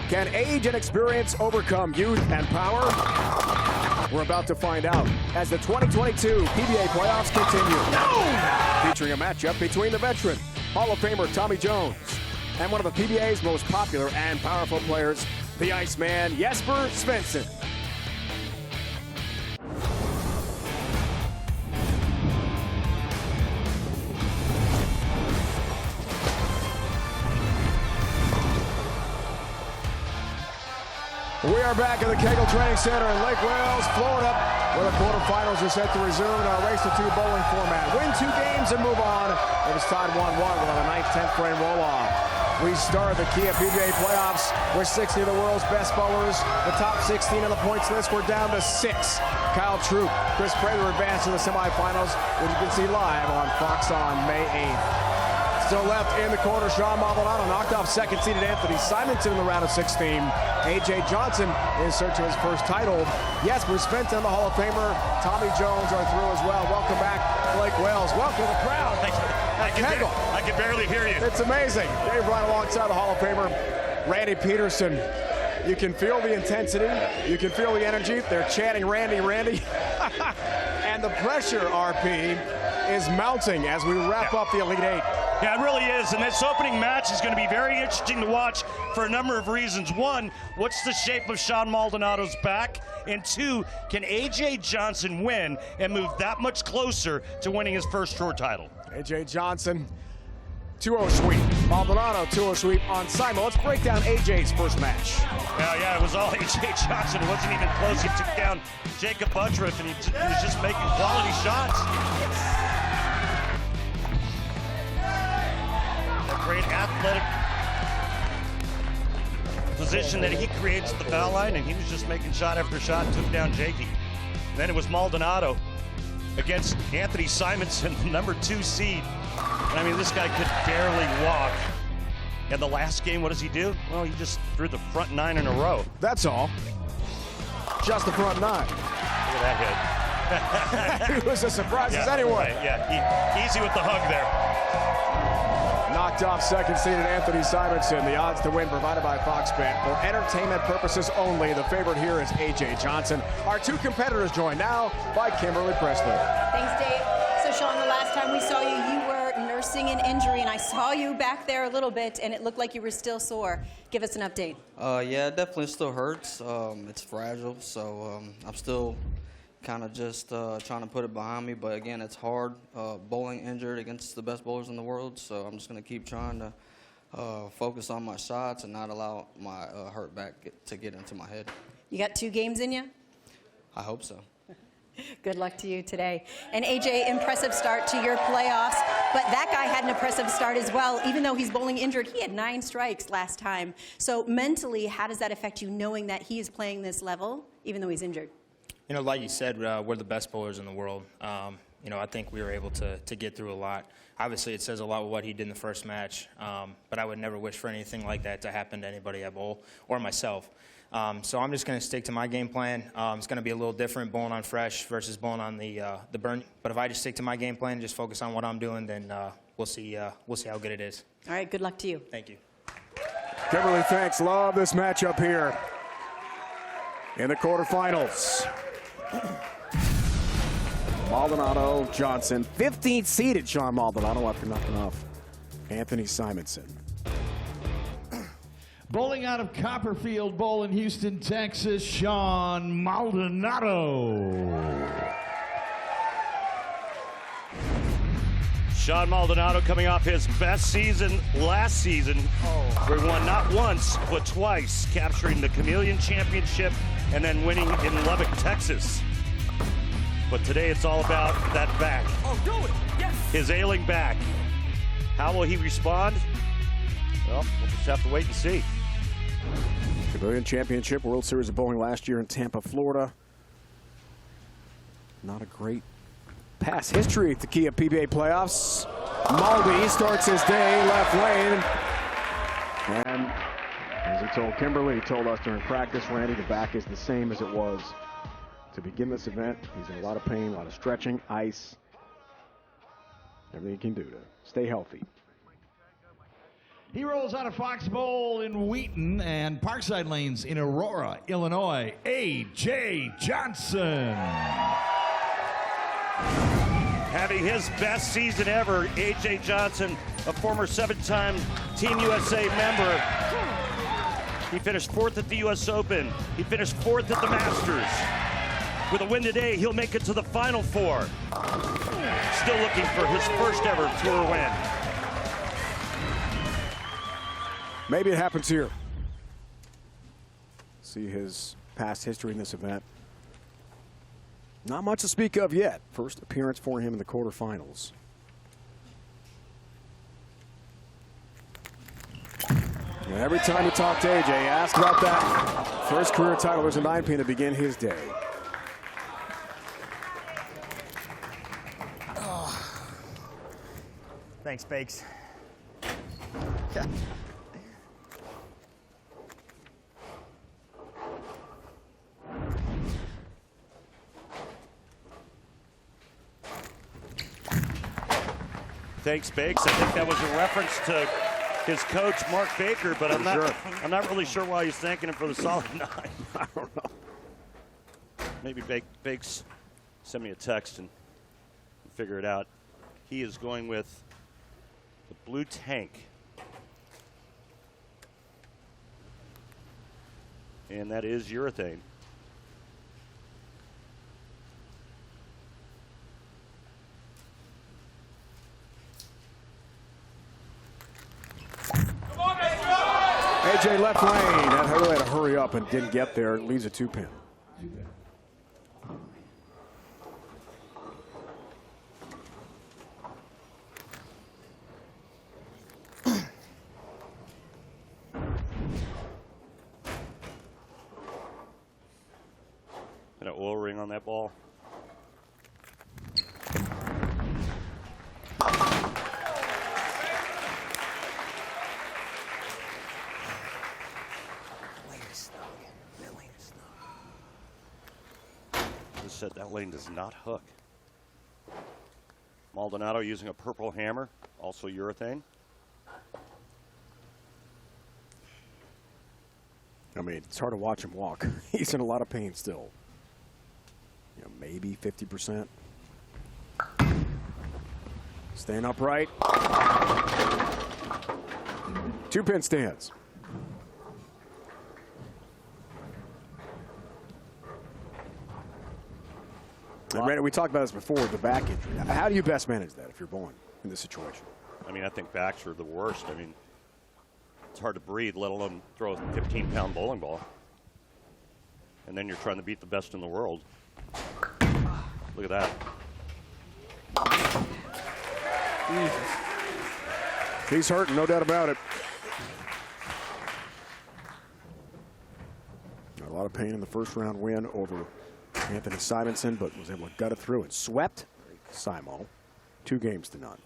Can age and experience overcome youth and power? We're about to find out as the 2022 PBA Playoffs continue. Featuring a matchup between the veteran Hall of Famer Tommy Jones and one of the PBA's most popular and powerful players, the Iceman Jesper Svensson. We are back at the Kegel Training Center in Lake Wales, Florida, where the quarterfinals are set to resume in our race to 2 bowling format. Win 2 games and move on. It was tied 1-1 with a 9th, 10th frame roll-off. We start the Kia PBA Playoffs with 60 of the world's best bowlers. The top 16 on the points list were down to 6. Kyle Troop, Chris Prather advanced to the semifinals, which you can see live on Fox on May 8th. Still left in the quarter, Shawn Maldonado knocked off second-seeded Anthony Simonson in the round of 16. A.J. Johnson in search of his first title. Jesper Svensson, the Hall of Famer. Tommy Jones are through as well. Welcome back to Lake Wales. Welcome to the crowd. Thank you. I can barely hear you. It's amazing. Dave right alongside the Hall of Famer, Randy Peterson. You can feel the intensity. You can feel the energy. They're chanting Randy, Randy. And the pressure, RP, is mounting as we wrap up the Elite Eight. Yeah, it really is, and this opening match is going to be very interesting to watch for a number of reasons. One, what's the shape of Shawn Maldonado's back? And 2, can A.J. Johnson win and move that much closer to winning his first tour title? A.J. Johnson, 2-0 sweep. Maldonado, 2-0 sweep on Simon. Let's break down A.J.'s first match. Yeah, it was all A.J. Johnson. It wasn't even close. He took down Jacob Buttriff, and he was just making quality shots. Great athletic position that he creates at the foul line, and he was just making shot after shot and took down Jakey. And then it was Maldonado against Anthony Simonson, the number 2 seed. And I mean, this guy could barely walk. And the last game, what does he do? Well, he just threw the front 9 in a row. That's all. Just the front 9. Look at that hit. He was as surprised as anyone. Right, yeah, easy with the hug there. Knocked off second-seeded Anthony Simonson. The odds to win provided by Fox Bet. For entertainment purposes only, the favorite here is A.J. Johnson. Our 2 competitors joined now by Kimberly Presley. Thanks, Dave. So, Shawn, the last time we saw you, you were nursing an injury, and I saw you back there a little bit, and it looked like you were still sore. Give us an update. Yeah, it definitely still hurts. It's fragile, so I'm still kind of just trying to put it behind me, but again, it's hard bowling injured against the best bowlers in the world, so I'm just going to keep trying to focus on my shots and not allow my hurt back to get into my head. You got 2 games in you? I hope so. Good luck to you today. And AJ, impressive start to your playoffs, but that guy had an impressive start as well. Even though he's bowling injured, he had 9 strikes last time. So mentally, how does that affect you knowing that he is playing this level, even though he's injured? You know, like you said, we're the best bowlers in the world. You know, I think we were able to get through a lot. Obviously, it says a lot with what he did in the first match, but I would never wish for anything like that to happen to anybody I bowl or myself. So I'm just going to stick to my game plan. It's going to be a little different bowling on fresh versus bowling on the burn. But if I just stick to my game plan and just focus on what I'm doing, then we'll see how good it is. All right, good luck to you. Thank you. Kimberly, thanks. Love this matchup here in the quarterfinals. Maldonado, Johnson, 15th seeded Shawn Maldonado after knocking off Anthony Simonson. Bowling out of Copperfield Bowl in Houston, Texas, Shawn Maldonado. Shawn Maldonado coming off his best season last season, where he won not once, but twice, capturing the Chameleon Championship and then winning in Lubbock, Texas. But today it's all about that back. Oh, do it! Yes! His ailing back. How will he respond? Well, we'll just have to wait and see. Chameleon Championship, World Series of Bowling last year in Tampa, Florida. Not a great past history at the Kia PBA Playoffs. Maldi starts his day left lane. And as he told Kimberly, he told us during practice, Randy, the back is the same as it was to begin this event. He's in a lot of pain, a lot of stretching, ice, everything he can do to stay healthy. He rolls out of Fox Bowl in Wheaton and Parkside Lanes in Aurora, Illinois, A.J. Johnson. Having his best season ever, A.J. Johnson, a former 7-time Team USA member. He finished 4th at the U.S. Open. He finished 4th at the Masters. With a win today, he'll make it to the Final Four. Still looking for his first ever tour win. Maybe it happens here. See his past history in this event. Not much to speak of yet. First appearance for him in the quarterfinals. And every time you talk to AJ, ask about that first career title. There's a 9-pin to begin his day. Thanks, Bakes. Thanks, Bakes. I think that was a reference to his coach, Mark Baker, but I'm not really sure why he's thanking him for the solid 9. I don't know. Maybe Bakes send me a text and figure it out. He is going with the blue tank. And that is urethane. AJ left lane. That really had to hurry up and didn't get there. It leaves a 2-pin. And an oil ring on that ball. Said that lane does not hook. Maldonado using a purple hammer, also urethane. I mean, it's hard to watch him walk. He's in a lot of pain still. You know, maybe 50%. Staying upright. 2-pin stands. And Randy, we talked about this before, the back injury. How do you best manage that if you're bowling in this situation? I mean, I think backs are the worst. I mean, it's hard to breathe, let alone throw a 15-pound bowling ball. And then you're trying to beat the best in the world. Look at that. Jesus. He's hurting, no doubt about it. A lot of pain in the first round win over Anthony Svensson, but was able to gut it through and swept Simo 2-0.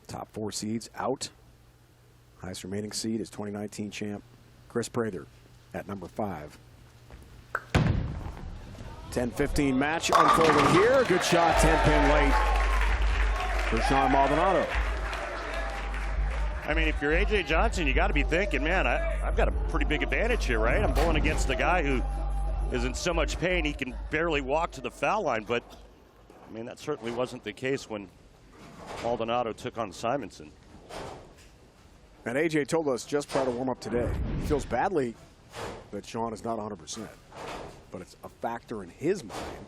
Top 4 seeds out. Highest remaining seed is 2019 champ Chris Prather at number 5. 10-15 match unfolding here. Good shot, 10-pin late for Shawn Maldonado. I mean, if you're A.J. Johnson, you got to be thinking, man, I've got a pretty big advantage here, right? I'm bowling against a guy who is in so much pain he can barely walk to the foul line. But, I mean, that certainly wasn't the case when Maldonado took on Simonson. And A.J. told us just prior to warm-up today, he feels badly that Shawn is not 100%. But it's a factor in his mind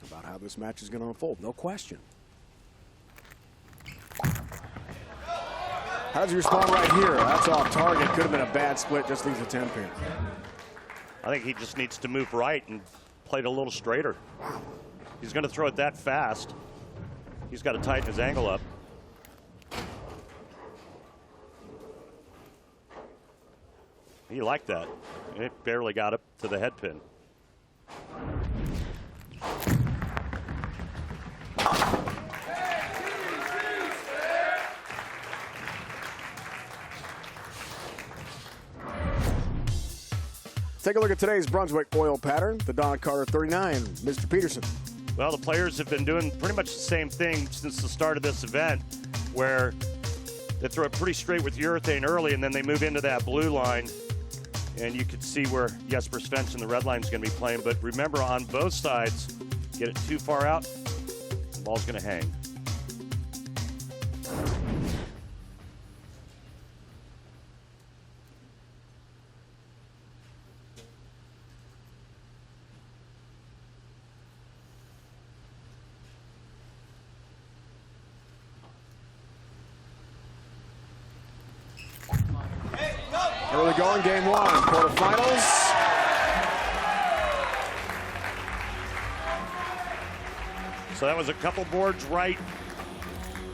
about how this match is going to unfold. No question. How does he respond right here? That's off target. Could have been a bad split. Just leaves a 10-pin. I think he just needs to move right and play it a little straighter. He's going to throw it that fast. He's got to tighten his angle up. He liked that. It barely got up to the head pin. Take a look at today's Brunswick oil pattern. The Don Carter 39, Mr. Peterson. Well, the players have been doing pretty much the same thing since the start of this event, where they throw it pretty straight with urethane early, and then they move into that blue line. And you can see where Jesper Svensson, the red line, is going to be playing. But remember, on both sides, get it too far out, the ball's going to hang. Early going, game one, quarterfinals. So that was a couple boards right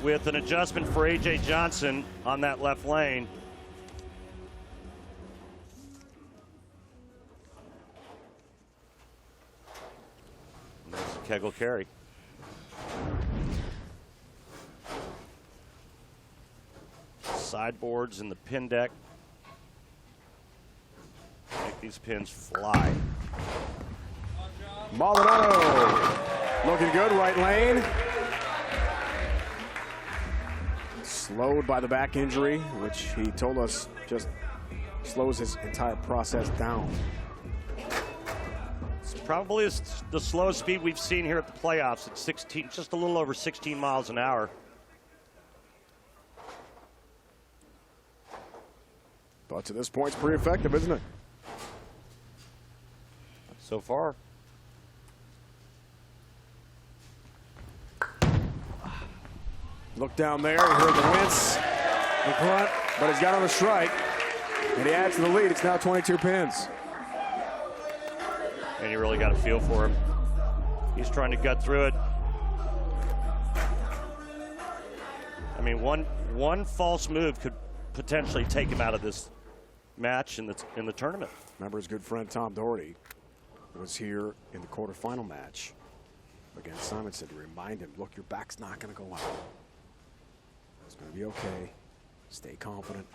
with an adjustment for A.J. Johnson on that left lane. And there's a Kegel carry. Sideboards in the pin deck. Make these pins fly. Maldonado looking good, right lane. Slowed by the back injury, which he told us just slows his entire process down. It's probably the slowest speed we've seen here at the playoffs at 16, just a little over 16 miles an hour. But to this point, it's pretty effective, isn't it? So far. Look down there, he heard the wince, the grunt, but he's got on the strike. And he adds to the lead. It's now 22 pins. And you really got a feel for him. He's trying to gut through it. I mean, one false move could potentially take him out of this match in the tournament. Remember, his good friend Tom Doherty was here in the quarterfinal match against Simonson to remind him, look, your back's not going to go out. It's going to be okay. Stay confident.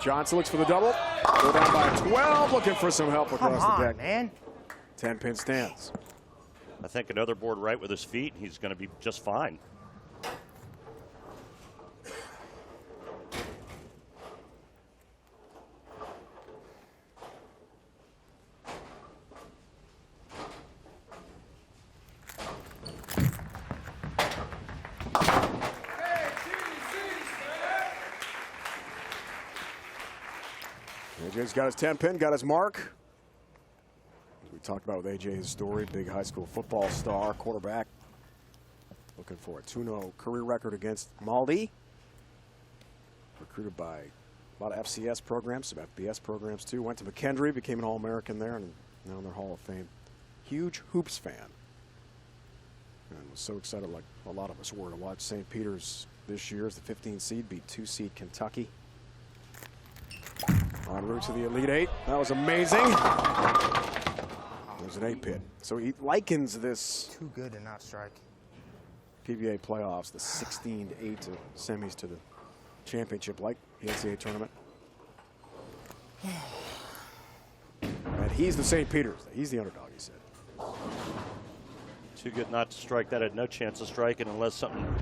Johnson looks for the double. Go down by 12, looking for some help across the deck. Man. 10-pin stands. I think another board right with his feet, he's going to be just fine. AJ's got his 10-pin, got his mark. As we talked about with AJ, his story, big high school football star, quarterback. Looking for a 2-0 career record against Maldi. Recruited by a lot of FCS programs, some FBS programs too. Went to McKendree, became an All-American there, and now in their Hall of Fame. Huge hoops fan. And was so excited, like a lot of us were, to watch St. Peter's this year as the 15 seed beat 2-seed Kentucky. En route to the Elite Eight. That was amazing. There's an 8-pin. So he likens this Too good to not strike. PBA playoffs, the 16-8 to semis to the championship, like the NCAA tournament. And he's the St. Peter's. He's the underdog, he said. Too good not to strike. That had no chance of striking unless something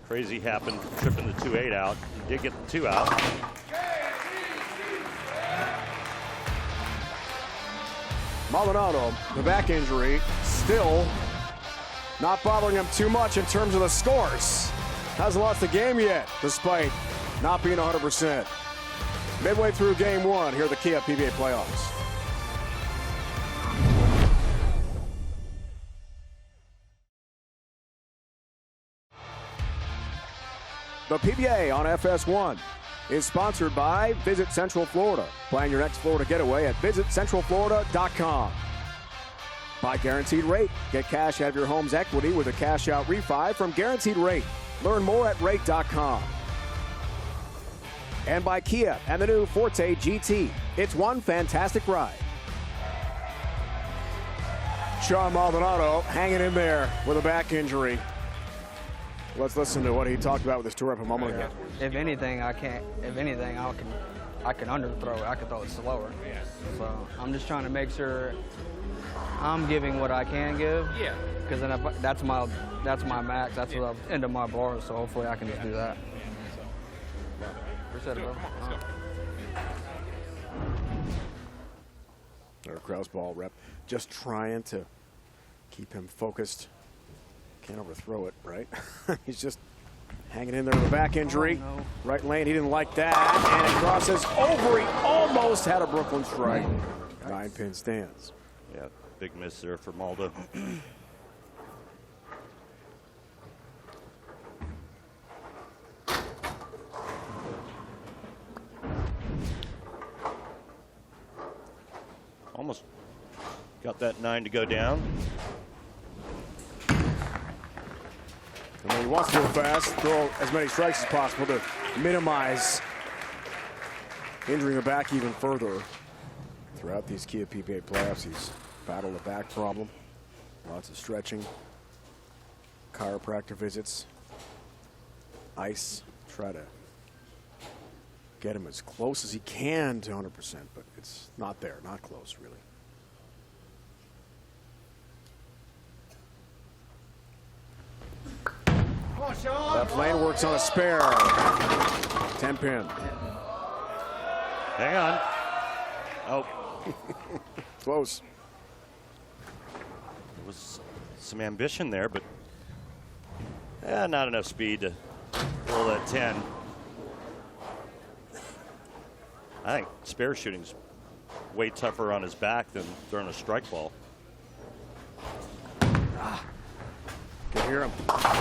crazy happened, tripping the 2-8 out. He did get the 2 out. Maldonado, the back injury, still not bothering him too much in terms of the scores. Hasn't lost the game yet, despite not being 100%. Midway through game one, here are the Kia PBA Playoffs. The PBA on FS1 is sponsored by Visit Central Florida. Plan your next Florida getaway at visitcentralflorida.com. By Guaranteed Rate. Get cash out of your home's equity with a cash out refi from Guaranteed Rate. Learn more at rate.com. And by Kia and the new Forte GT. It's one fantastic ride. Shawn Maldonado hanging in there with a back Let's listen to what he talked about with his tour up a moment ago. If anything, I can underthrow it. I can throw it slower. Yeah. So I'm just trying to make sure I'm giving what I can give. Yeah. Because then that's my max. That's what I'm into my bars. So hopefully I can just do that. Appreciate it, bro. Our Kraus ball rep just trying to keep him focused. Can't overthrow it, right? He's just hanging in there with a back injury. Oh, no. Right lane, he didn't like that. And it crosses over. He almost had a Brooklyn strike. 9-pin stands. Yeah, big miss there for Maldo. Almost got that 9 to go down. And then he wants to go fast, throw as many strikes as possible to minimize injuring the back even further. Throughout these Kia PBA playoffs, he's battled a back problem. Lots of stretching, chiropractor visits, ice. Try to get him as close as he can to 100%, but it's not there, not close, really. Left lane works on a spare. 10-pin. Hang on. Oh. Close. There was some ambition there, but not enough speed to roll that 10. I think spare shooting's way tougher on his back than throwing a strike ball. Can hear him.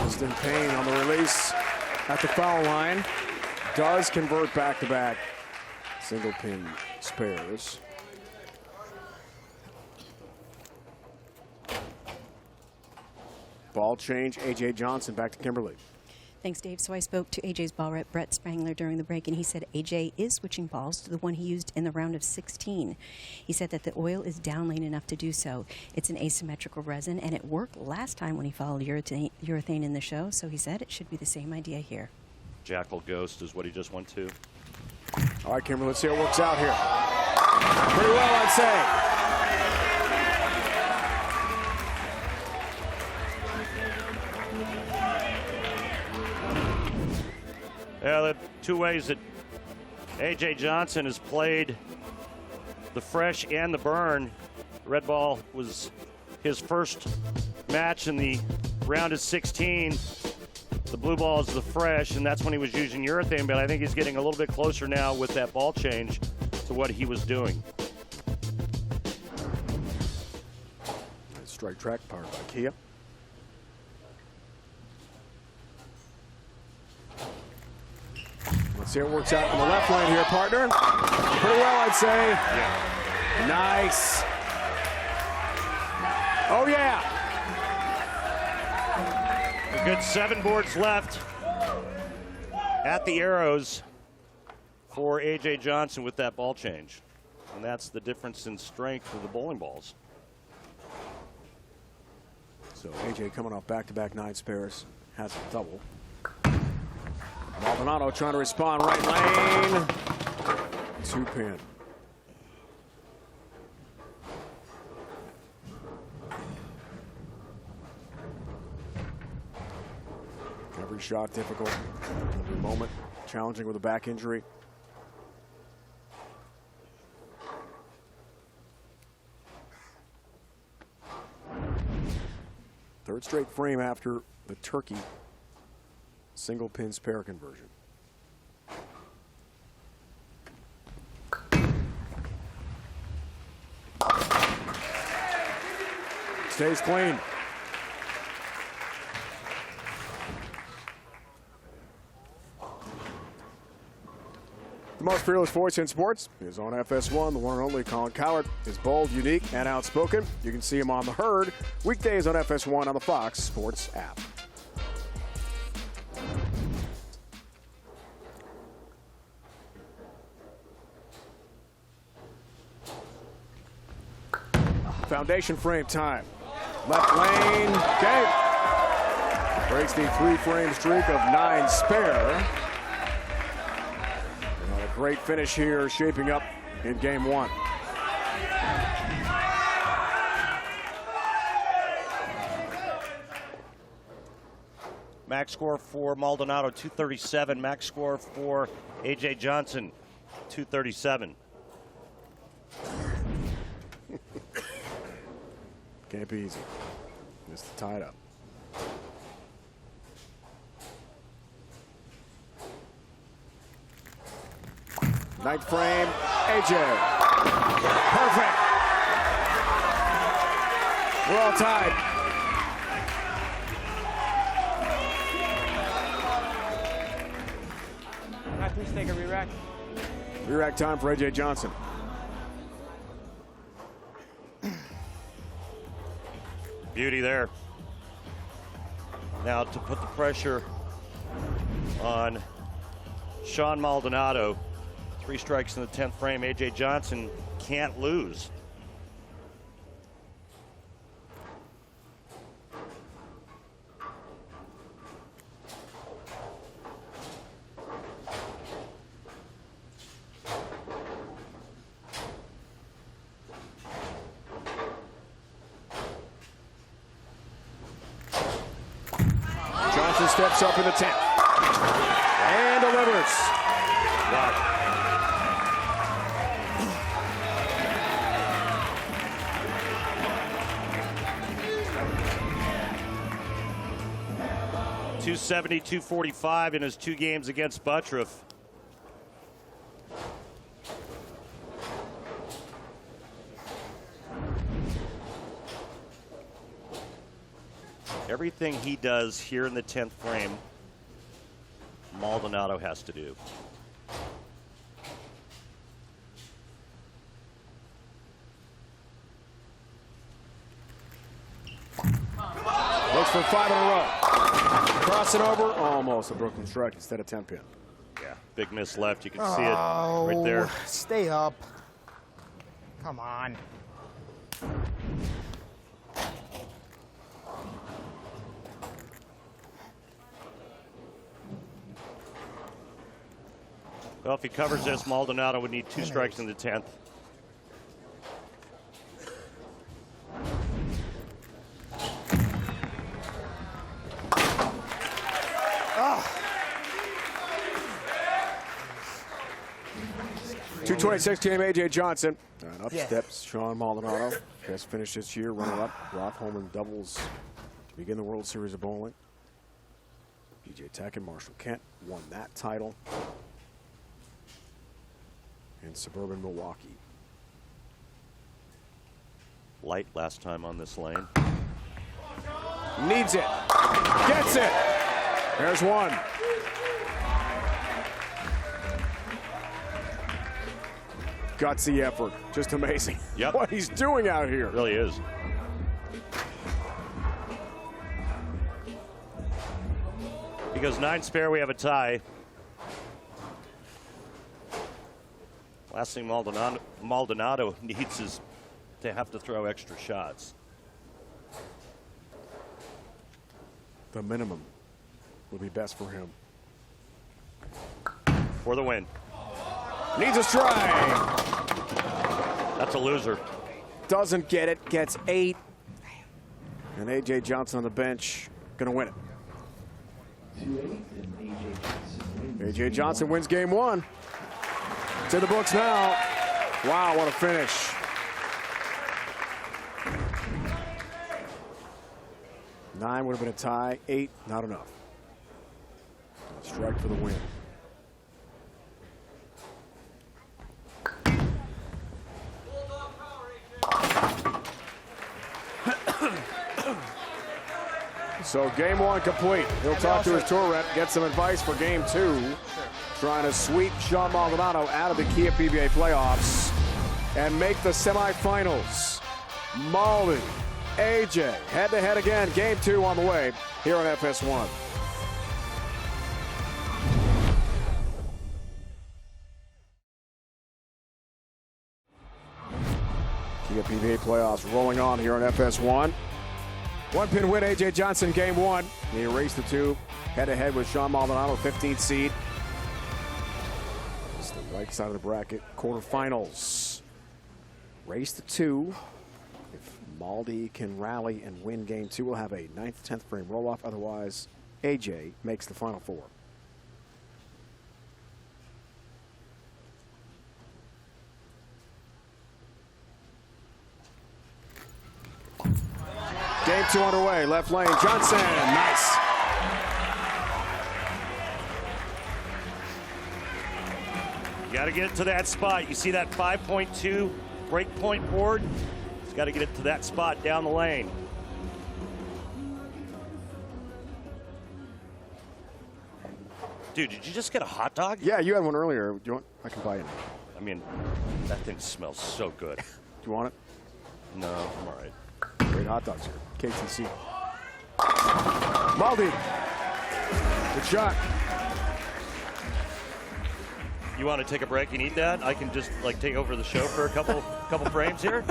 Just in pain on the release at the foul line. Does convert back-to-back single pin spares. Ball change, A.J. Johnson back to Kimberly. Thanks, Dave. So I spoke to AJ's ball rep, Brett Spangler, during the break, and he said AJ is switching balls to the one he used in the round of 16. He said that the oil is down lane enough to do so. It's an asymmetrical resin, and it worked last time when he followed urethane in the show, so he said it should be the same idea here. Jackal Ghost is what he just went to. All right, Kimberly, let's see how it works out here. Pretty well, I'd say. Yeah, the two ways that A.J. Johnson has played the fresh and the burn. Red ball was his first match in the round of 16. The blue ball is the fresh, and that's when he was using urethane, but I think he's getting a little bit closer now with that ball change to what he was doing. Strike track powered by Kia. Let's see how it works out on the left lane here, partner. Pretty well, I'd say. Yeah. Nice. Oh, yeah. A good 7 boards left at the arrows for A.J. Johnson with that ball change. And that's the difference in strength of the bowling balls. So A.J. coming off back-to-back 9 spares, has a double. Maldonado trying to respond, right lane. 2-pin. Every shot difficult. Every moment challenging with a back injury. Third straight frame after the turkey single pin spare conversion. Stays clean. The most fearless voice in sports is on FS1. The one and only Colin Coward is bold, unique, and outspoken. You can see him on The Herd weekdays on FS1 on the Fox Sports app. Foundation frame time. Left lane. Okay. Breaks the 3-frame streak of 9 spare. Great finish here, shaping up in game one. Max score for Maldonado, 237. Max score for A.J. Johnson, 237. Can't be easy. Missed the tie up. Ninth frame, A.J. Perfect. We're all tied. Please take a re-rack. Re-rack time for A.J. Johnson. Beauty there. Now to put the pressure on Shawn Maldonado. 3 strikes in the 10th frame. A.J. Johnson can't lose. Johnson steps up in the 10th and delivers. Wow. .270, .245 in his 2 games against Buttriff. Everything he does here in the 10th frame, Maldonado has to do. Looks for 5 in a row. Crossing over, almost a Brooklyn strike instead of 10-pin. Yeah, big miss left. You can see it right there. Stay up. Come on. Well, if he covers this, Maldonado would need 2 strikes in the 10th. .226 game, A.J. Johnson. And up steps Shawn Maldonado. Best finish this year, runner-up. Roth home in doubles to begin the World Series of Bowling. B.J. Tech and Marshall Kent won that title in suburban Milwaukee. Light last time on this lane. Needs it. Gets it. There's one. Gutsy effort. Just amazing. Yep. What he's doing out here. It really is. He goes 9 spare. We have a tie. Last thing Maldonado needs is to have to throw extra shots. The minimum would be best for him. For the win. Needs a strike. That's a loser. Doesn't get it. Gets 8. And A.J. Johnson on the bench. Going to win it. A.J. Johnson wins game 1. It's in the books now. Wow, what a finish. Nine would have been a tie. 8, not enough. Strike for the win. So game 1 complete. He'll talk to his tour rep, get some advice for game 2. Trying to sweep Shawn Maldonado out of the Kia PBA Playoffs and make the semifinals. Maldi, AJ, head-to-head again. Game 2 on the way here on FS1. Kia PBA Playoffs rolling on here on FS1. 1-pin win, A.J. Johnson, game 1. He erased the 2. Head-to-head with Shawn Maldonado, 15th seed. Right side of the bracket, quarterfinals. Race to 2. If Maldi can rally and win game 2, we'll have a 9th, 10th frame roll-off. Otherwise, AJ makes the final 4. Game 2 underway. Left lane, Johnson. Nice. You got to get it to that spot. You see that 5.2 break point board? He's got to get it to that spot down the lane. Dude, did you just get a hot dog? Yeah, you had one earlier. Do you want? I can buy it. I mean, that thing smells so good. Do you want it? No, I'm all right. Great hot dogs here. KTC. Maldi. Good shot. You want to take a break and eat that? I can just like take over the show for a couple frames here.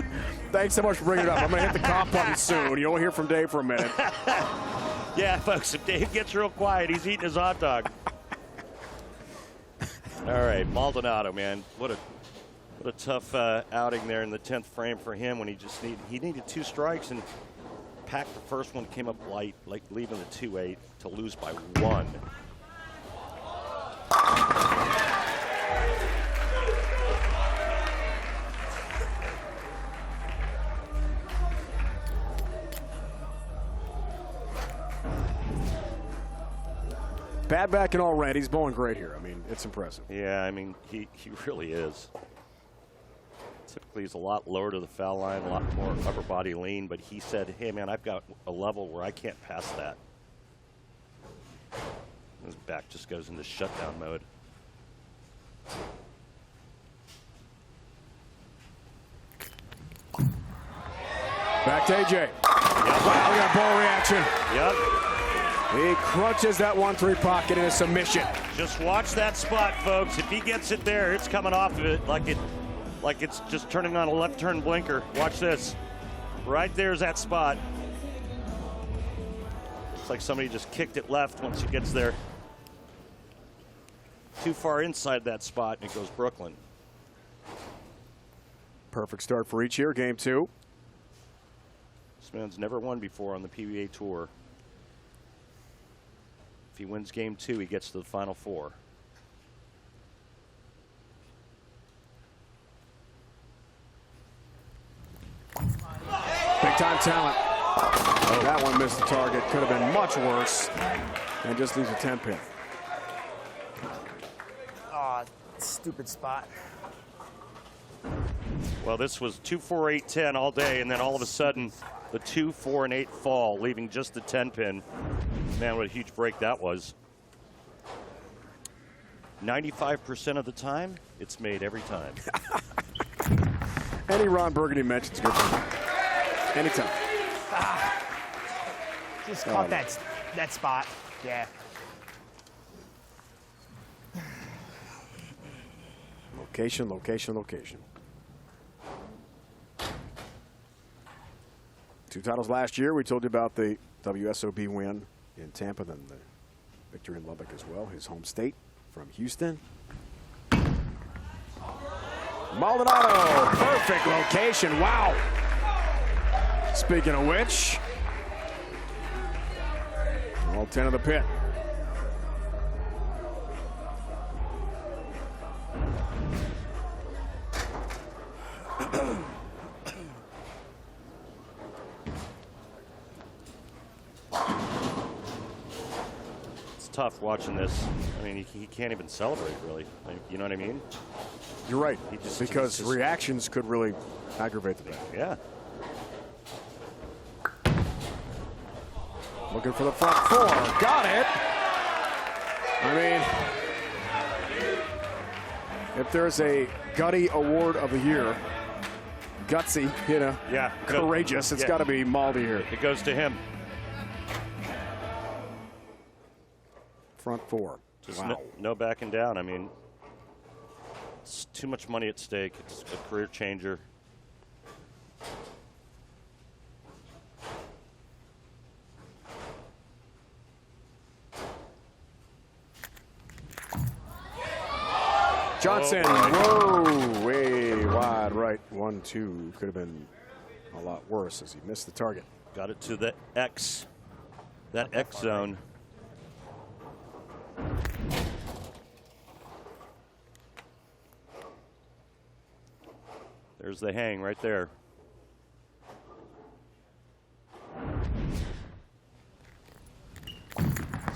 Thanks so much for bringing it up. I'm going to hit the comp button soon. You won't hear from Dave for a minute. Yeah, folks, if Dave gets real quiet, he's eating his hot dog. All right, Maldonado, man. What a tough outing there in the 10th frame for him when he needed 2 strikes and packed the first one, came up light, like leaving the 2-8 to lose by 1. Bad back and all red. He's bowling great here. I mean, it's impressive. Yeah, I mean, he really is. Typically, he's a lot lower to the foul line, a lot more upper body lean, but he said, hey, man, I've got a level where I can't pass that. His back just goes into shutdown mode. Back to AJ. Yep. Wow, we got ball reaction. Yep. He crunches that 1-3 pocket in a submission. Just watch that spot, folks. If he gets it there, it's coming off of it like it's just turning on a left turn blinker. Watch this. Right there's that spot. Looks like somebody just kicked it left once he gets there. Too far inside that spot, and it goes Brooklyn. Perfect start for each here. Game 2. This man's never won before on the PBA Tour. If he wins game 2, he gets to the final 4. Big time talent. Oh, that one missed the target. Could have been much worse. And just leaves a 10 pin. Oh, stupid spot. Well, this was 2, 4, 8, 10 all day, and then all of a sudden, the 2, 4, and 8 fall, leaving just the 10 pin. Man, what a huge break that was. 95% of the time, it's made every time. Any Ron Burgundy mentions good for him. Anytime. Just caught that spot. Yeah. Location, location, location. 2 titles last year. We told you about the WSOB win in Tampa, then the victory in Lubbock as well, his home state from Houston. Maldonado, perfect location. Wow. Speaking of which, all 10 of the pit. Tough watching this. I mean, he can't even celebrate, really. Like, you know what I mean? You're right, He because just reactions could really aggravate the bet. Yeah. Looking for the front 4. Got it. I mean, if there's a Gutty Award of the Year, gutsy, you know, Yeah. courageous, it's got to be Maldi here. It goes to him. Front 4. Just Wow. no backing down. I mean, it's too much money at stake. It's a career changer. Johnson. Whoa, way wide right. 1-2. Could have been a lot worse as he missed the target. Got it to the X, that X zone. There's the hang right there.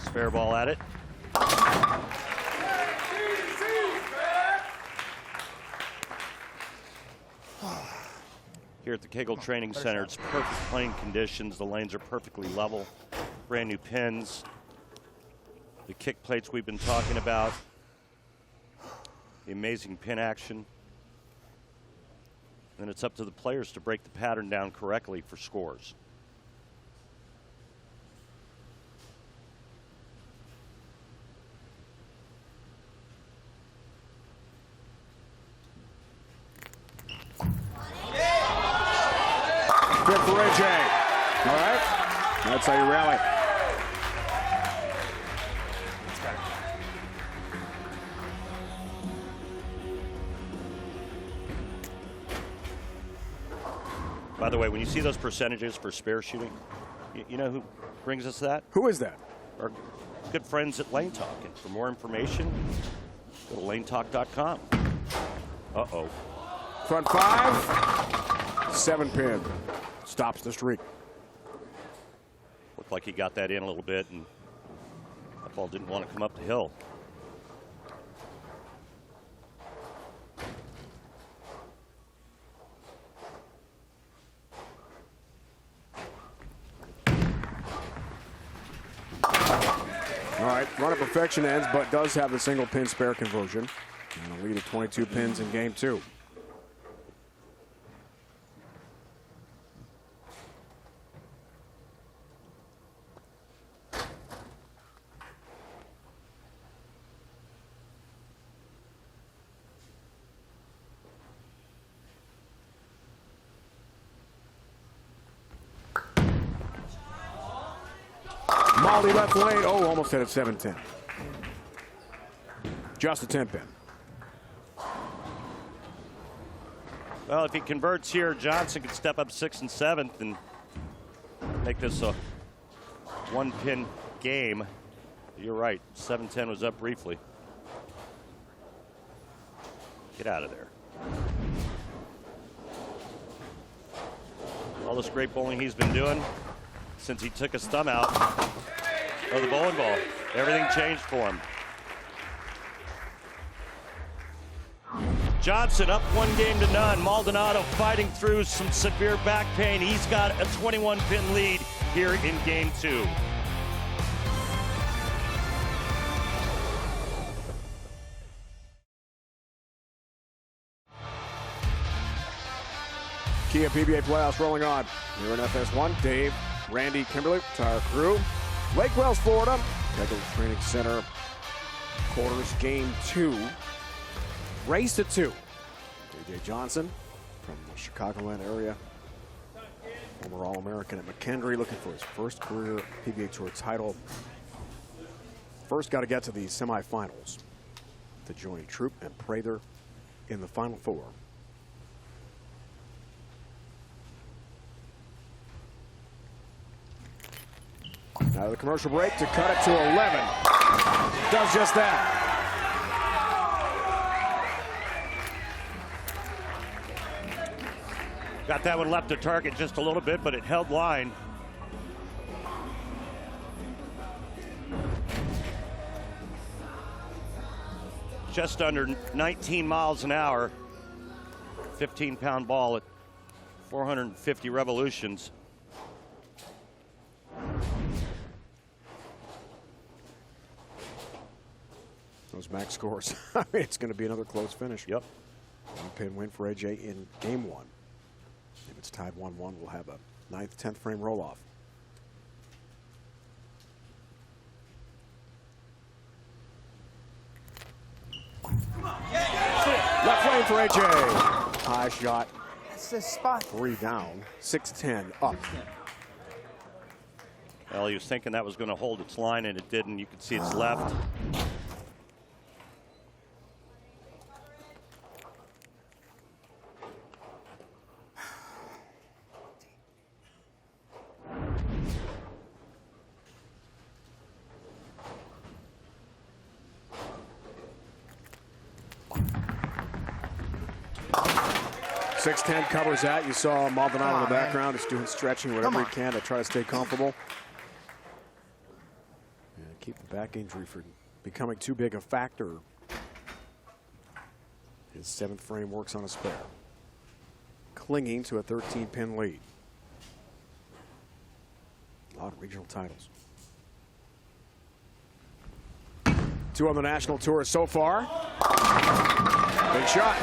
Spare ball at it. Here at the Kegel Training Center, it's perfect playing conditions. The lanes are perfectly level. Brand new pins. The kick plates we've been talking about. The amazing pin action. Then it's up to the players to break the pattern down correctly for scores. Good for AJ. All right. That's how you rally. By the way, when you see those percentages for spare shooting, you know who brings us that? Who is that? Our good friends at Lane Talk. And for more information, go to lanetalk.com. Uh-oh. Front 5. 7 pin. Stops the streak. Looked like he got that in a little bit, and that ball didn't want to come up the hill. All right, run of perfection ends, but does have the single pin spare conversion. And a lead of 22 pins in game 2. Maldi left lane. Oh, almost hit it 7-10. Just a 10 pin. Well, if he converts here, Johnson could step up 6th and 7th and make this a 1-pin game. You're right. 7-10 was up briefly. Get out of there. All this great bowling he's been doing since he took his thumb out of the bowling ball. Everything changed for him. Johnson up 1-0. Maldonado fighting through some severe back pain. He's got a 21-pin lead here in game 2. Kia PBA Playoffs rolling on. Here in FS1, Dave, Randy, Kimberly, entire crew. Lake Wells, Florida. Kegel Training Center. Quarters game 2. Race to 2. AJ Johnson from the Chicagoland area. Former All-American at McKendree, looking for his first career PBA Tour title. First got to get to the semifinals to join Troop and Prather in the Final Four. Out of the commercial break to cut it to 11. Does just that. Got that one left to target just a little bit, but it held line. Just under 19 miles an hour. 15-pound ball at 450 revolutions. Those max scores. I mean, it's going to be another close finish. Yep. 1-pin win for AJ in game 1. If it's tied 1-1, we'll have a 9th, 10th frame roll-off. Left lane for AJ. High shot. That's the spot. 3 down. 6-10 up. Well, he was thinking that was going to hold its line, and it didn't. You can see it's left. 6'10" covers that. You saw Maldonado in the background, just doing stretching, whatever he can to try to stay comfortable. And keep the back injury from becoming too big a factor. His 7th frame works on a spare. Clinging to a 13-pin lead. A lot of regional titles. 2 on the national tour so far. Big shot.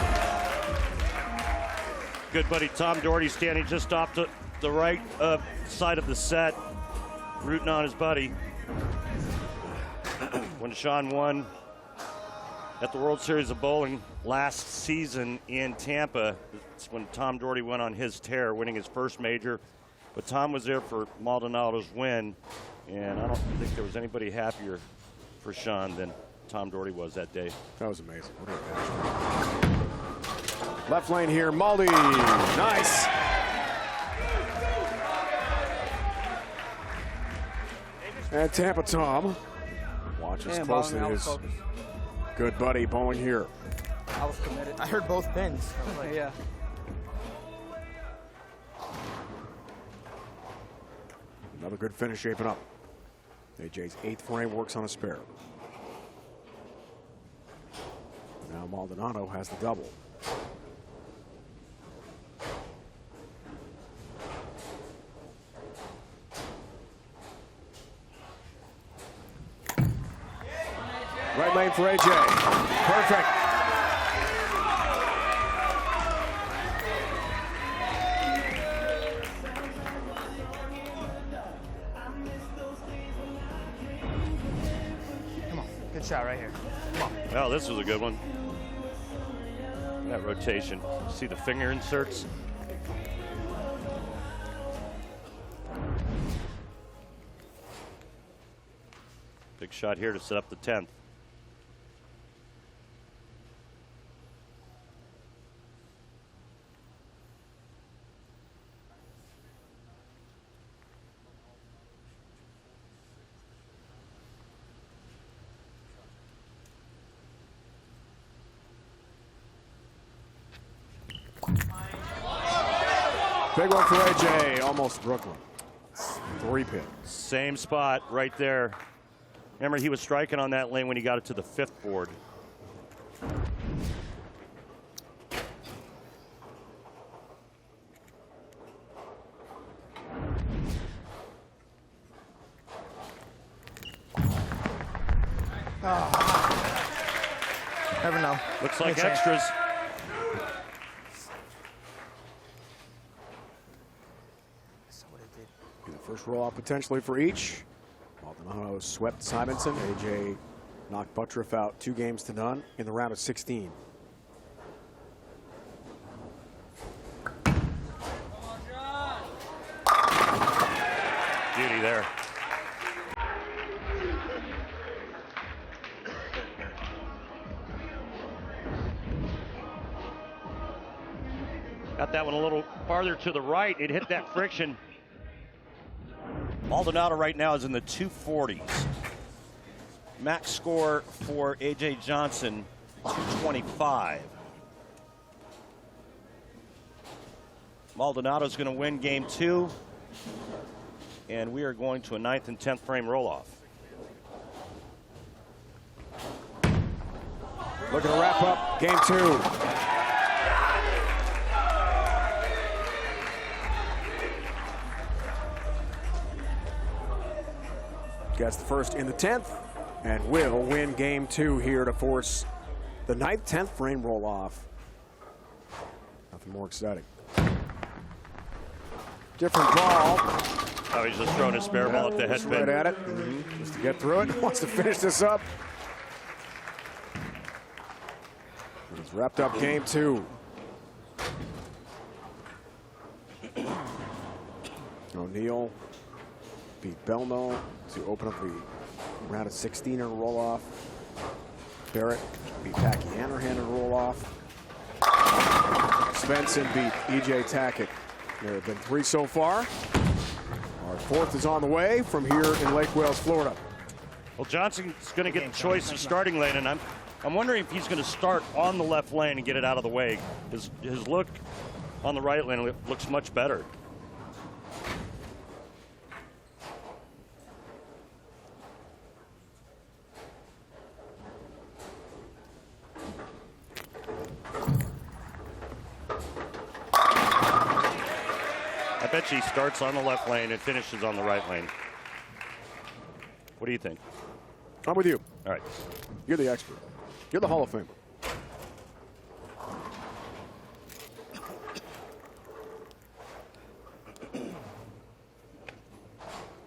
Good buddy Tom Doherty standing just off to the right side of the set, rooting on his buddy. When Shawn won at the World Series of Bowling last season in Tampa, it's when Tom Doherty went on his tear, winning his first major. But Tom was there for Maldonado's win, and I don't think there was anybody happier for Shawn than Tom Doherty was that day. That was amazing. What a match. Left lane here, Maldi. Nice. And Tampa Tom watches closely his good buddy bowling here. I was committed. I heard both pins. I was like, yeah. Another good finish shaping up. AJ's 8th frame works on a spare. Now Maldonado has the double. Right lane for AJ. Perfect. Come on, good shot right here. Come on. Well, this was a good one. That rotation. See the finger inserts? Big shot here to set up the 10th. Big one for AJ, almost Brooklyn. 3-pin. Same spot right there. Remember, he was striking on that lane when he got it to the 5th board. Never know. Looks like extras. The first roll off potentially for each. Maldonado swept Simonson. AJ knocked Buttriff out 2-0 in the round of 16. Beauty there. Got that one a little farther to the right. It hit that friction. Maldonado right now is in the 240s. Max score for A.J. Johnson, 225. Maldonado's going to win game 2. And we are going to a 9th and 10th frame roll-off. Looking to wrap up game 2. Gets the first in the 10th and will win game 2 here to force the 9th, 10th frame roll off. Nothing more exciting. Different ball. Oh, he's just throwing his spare ball at the head Right pin. at it. Just to get through it. Wants to finish this up. He's wrapped up game 2. O'Neill beat Belno to open up the round of 16 in a roll-off. Barrett beat Packy Hanrahan in a roll-off. Svensson beat E.J. Tackett. There have been 3 so far. Our 4th is on the way from here in Lake Wales, Florida. Well, Johnson's going to get the choice of starting lane, and I'm wondering if he's going to start on the left lane and get it out of the way. His look on the right lane looks much better. I bet she starts on the left lane and finishes on the right lane. What do you think? I'm with you. All right. You're the expert. You're the Hall of Famer.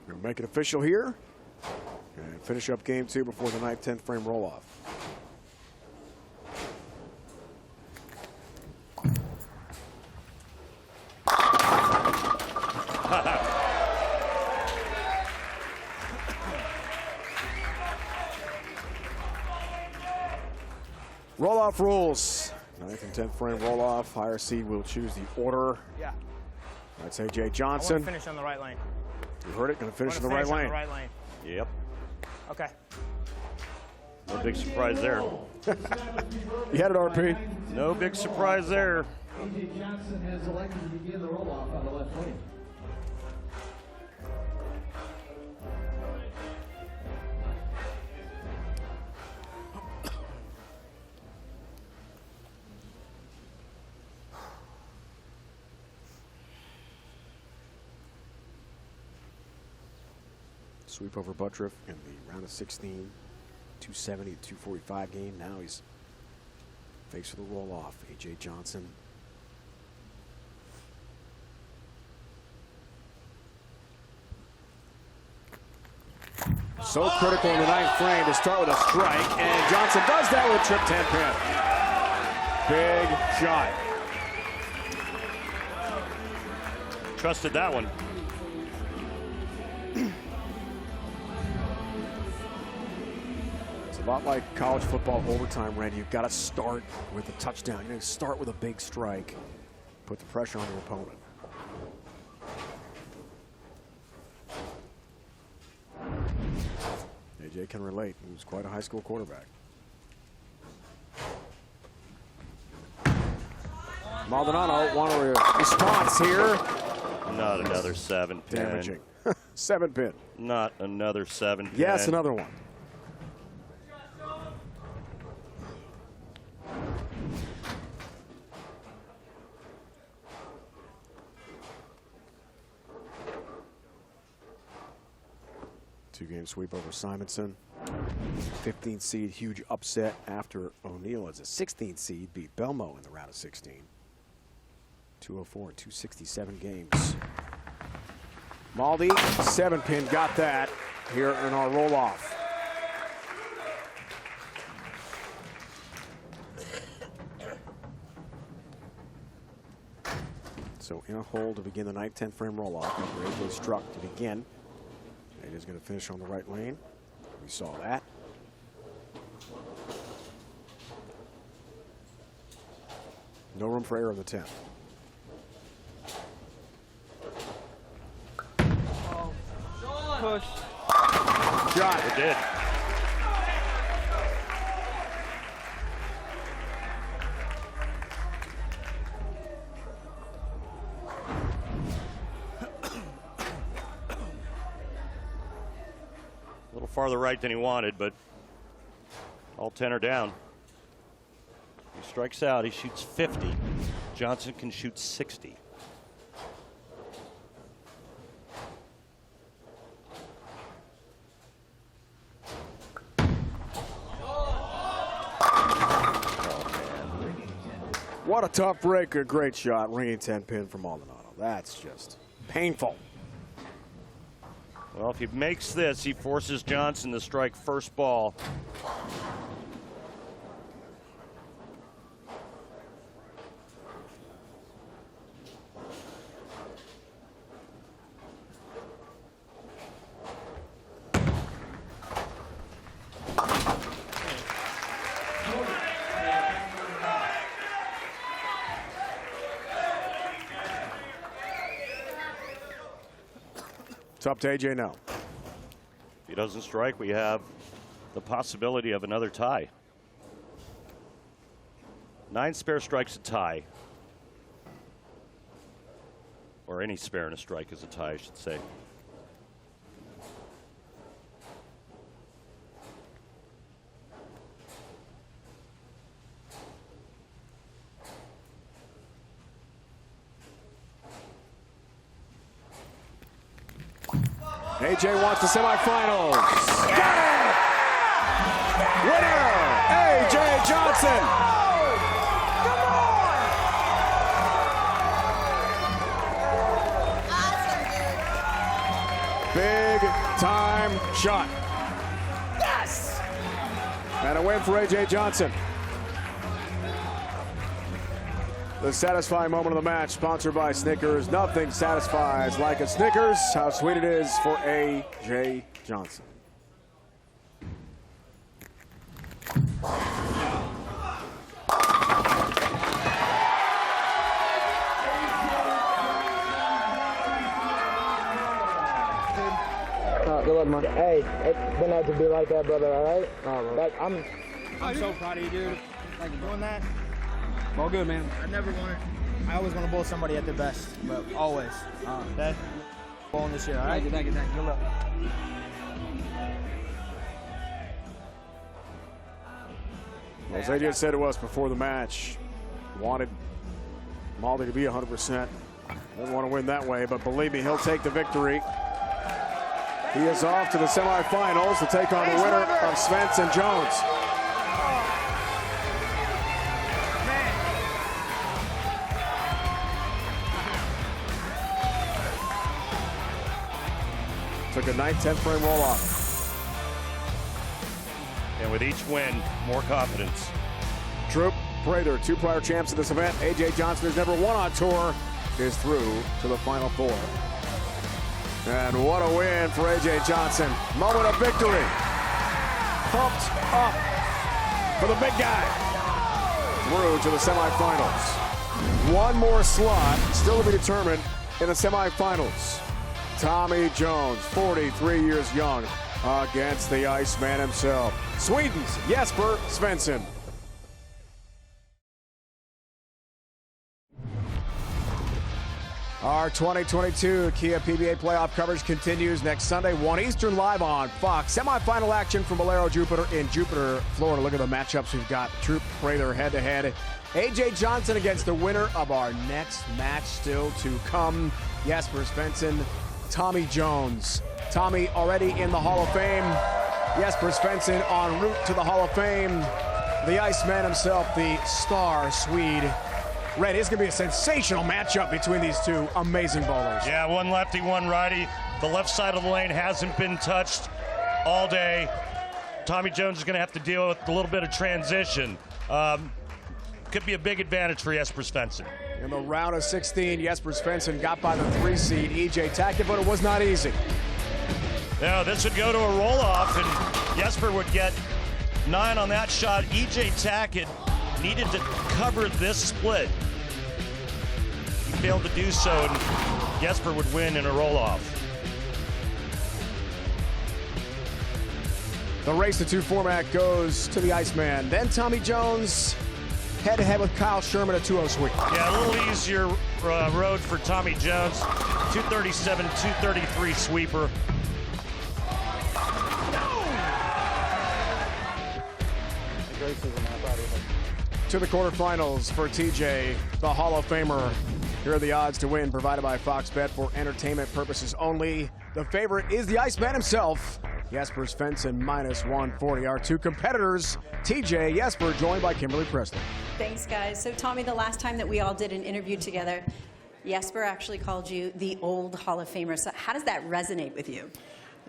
We'll make it official here and finish up game 2 before the 9th, 10th frame roll-off. Roll-off rules. 9th and 10th frame roll-off. Higher seed will choose the order. Yeah. That's AJ I want Johnson. to finish on the right lane. You heard it. Going to finish in the On right lane. the right lane. Yep. Okay. No big surprise there. You had it, RP. No big surprise there. AJ Johnson has elected to begin the roll-off on the left lane. Sweep over Buttriff in the round of 16, 270 to 245 game. Now he's faced with a roll-off. AJ Johnson. So critical in the 9th frame to start with a strike, and Johnson does that with a trip 10 pin. Big shot. Trusted that one. It's a lot like college football overtime, Randy. You've got to start with a touchdown. You're going to start with a big strike. Put the pressure on your opponent. AJ can relate. He was quite a high school quarterback. Maldonado, one response here. Not another 7 pin. Damaging. 7 pin. Not another 7 pin. Yes, another one. Two-game sweep over Simonson. 15th seed, huge upset after O'Neill as a 16th seed beat Belmo in the round of 16. 204 and 267 games. Maldi, 7 pin, got that here in our roll-off. So in a hole to begin the 9th, 10th frame roll-off after AJ struck to begin. AJ's going to finish on the right lane. We saw that. No room for error in the 10th. Push. Shot. It did. A little farther right than he wanted, but all 10 are down. He strikes out, he shoots 50. Johnson can shoot 60. What a tough break, a great shot. Ringing 10 pin from Maldonado. That's just painful. Well, if he makes this, he forces Johnson to strike first ball. It's up to AJ now. If he doesn't strike, we have the possibility of another tie. 9 spare strikes, a tie. or any spare and a strike is a tie, I should say. AJ wants the semifinals. Got it! Winner, AJ Johnson. Big time shot. Yes! And a win for AJ Johnson. The satisfying moment of the match, sponsored by Snickers. Nothing satisfies like a Snickers. How sweet it is for AJ Johnson. Good luck, man. Hey, it's been out to be like that, brother, all right? I'm so proud of you, dude. Like doing that. All good, man. I always want to bowl somebody at their best, but always. Okay? Bowling this year, all right? Thank you. Good luck. Well, as AJ said to us before the match, wanted Maldi to be 100%. Didn't want to win that way, but believe me, he'll take the victory. He is off to the semifinals to take on the winner of Svensson and Jones. Took a 9/10 frame roll off. And with each win, more confidence. Troop, Prather, two prior champs of this event. AJ Johnson, who's never won on tour, is through to the Final Four. And what a win for AJ Johnson. Moment of victory. Pumped up for the big guy. Through to the semifinals. One more slot still to be determined in the semifinals. Tommy Jones, 43 years young, against the Iceman himself, Sweden's Jesper Svensson. Our 2022 Kia PBA Playoff coverage continues next Sunday, 1 Eastern, live on Fox. Semifinal action from Valero Jupiter in Jupiter, Florida. Look at the matchups we've got. Troop Prather head-to-head. AJ Johnson against the winner of our next match still to come, Jesper Svensson. Tommy Jones. Tommy already in the Hall of Fame. Jesper Svensson en route to the Hall of Fame. The Iceman himself, the star Swede. Red, it's going to be a sensational matchup between these two amazing bowlers. Yeah, one lefty, one righty. The left side of the lane hasn't been touched all day. Tommy Jones is going to have to deal with a little bit of transition. Could be a big advantage for Jesper Svensson. In the round of 16, Jesper Svensson got by the 3 seed, EJ Tackett, but it was not easy. Now, this would go to a roll-off, and Jesper would get 9 on that shot. EJ Tackett needed to cover this split. He failed to do so, and Jesper would win in a roll-off. The race to 2 format goes to the Iceman. Then Tommy Jones head-to-head with Kyle Sherman, a 2-0 sweep. Yeah, a little easier road for Tommy Jones. 237, 233 sweeper. To the quarterfinals for TJ, the Hall of Famer. Here are the odds to win, provided by Fox Bet for entertainment purposes only. The favorite is the Iceman himself, Jesper Svensson, -140. Our two competitors, TJ, Jesper, joined by Kimberly Preston. Thanks, guys. So, Tommy, the last time that we all did an interview together, Jesper actually called you the old Hall of Famer. So how does that resonate with you?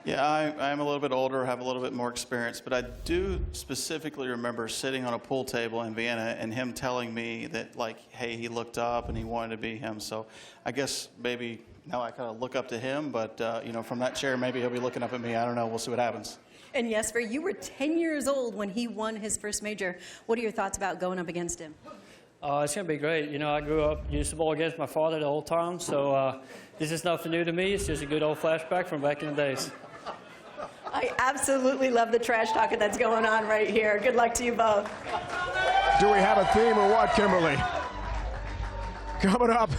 Yeah, I'm a little bit older, have a little bit more experience, but I do specifically remember sitting on a pool table in Vienna and him telling me that, like, hey, he looked up and he wanted to be him. So I guess maybe now I kind of look up to him, but, you know, from that chair, maybe he'll be looking up at me. I don't know. We'll see what happens. And Jesper, you were 10 years old when he won his first major. What are your thoughts about going up against him? It's going to be great. You know, I grew up, used to bowl against my father the whole time, so this is nothing new to me. It's just a good old flashback from back in the days. I absolutely love the trash talking that's going on right here. Good luck to you both. Do we have a theme or what, Kimberly? Coming up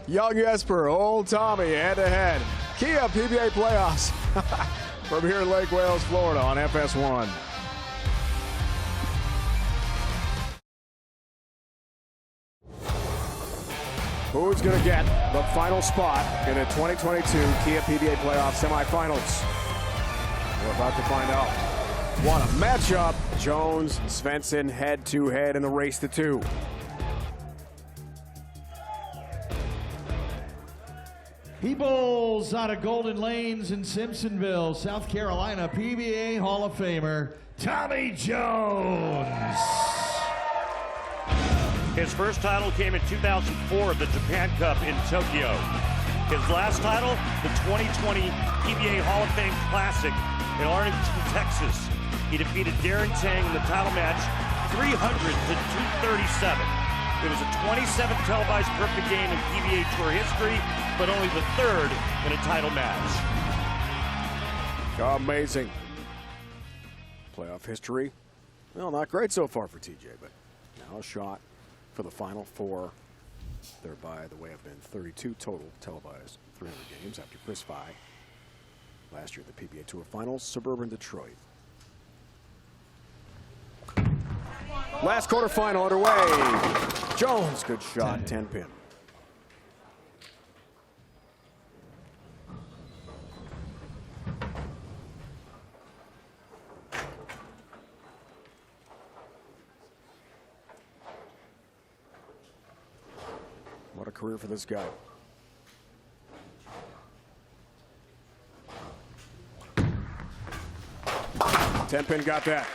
Young Jesper, old Tommy, head-to-head. Kia PBA Playoffs from here in Lake Wales, Florida on FS1. Who's going to get the final spot in the 2022 Kia PBA Playoffs semifinals? We're about to find out. What a matchup. Jones, Svensson head-to-head in the race to 2. He bowls out of Golden Lanes in Simpsonville, South Carolina, PBA Hall of Famer, Tommy Jones. His first title came in 2004 at the Japan Cup in Tokyo. His last title, the 2020 PBA Hall of Fame Classic in Arlington, Texas. He defeated Darren Tang in the title match 300 to 237. It was a 27th televised perfect game in PBA Tour history, but only the 3rd in a title match. Amazing. Playoff history. Well, not great so far for TJ, but now a shot for the Final Four. There, by the way, have been 32 total televised 300 games after Chris Fye last year at the PBA Tour Finals, suburban Detroit. Last quarterfinal underway. Jones, good shot, 10-pin. What a career for this guy. Ten-pin got that.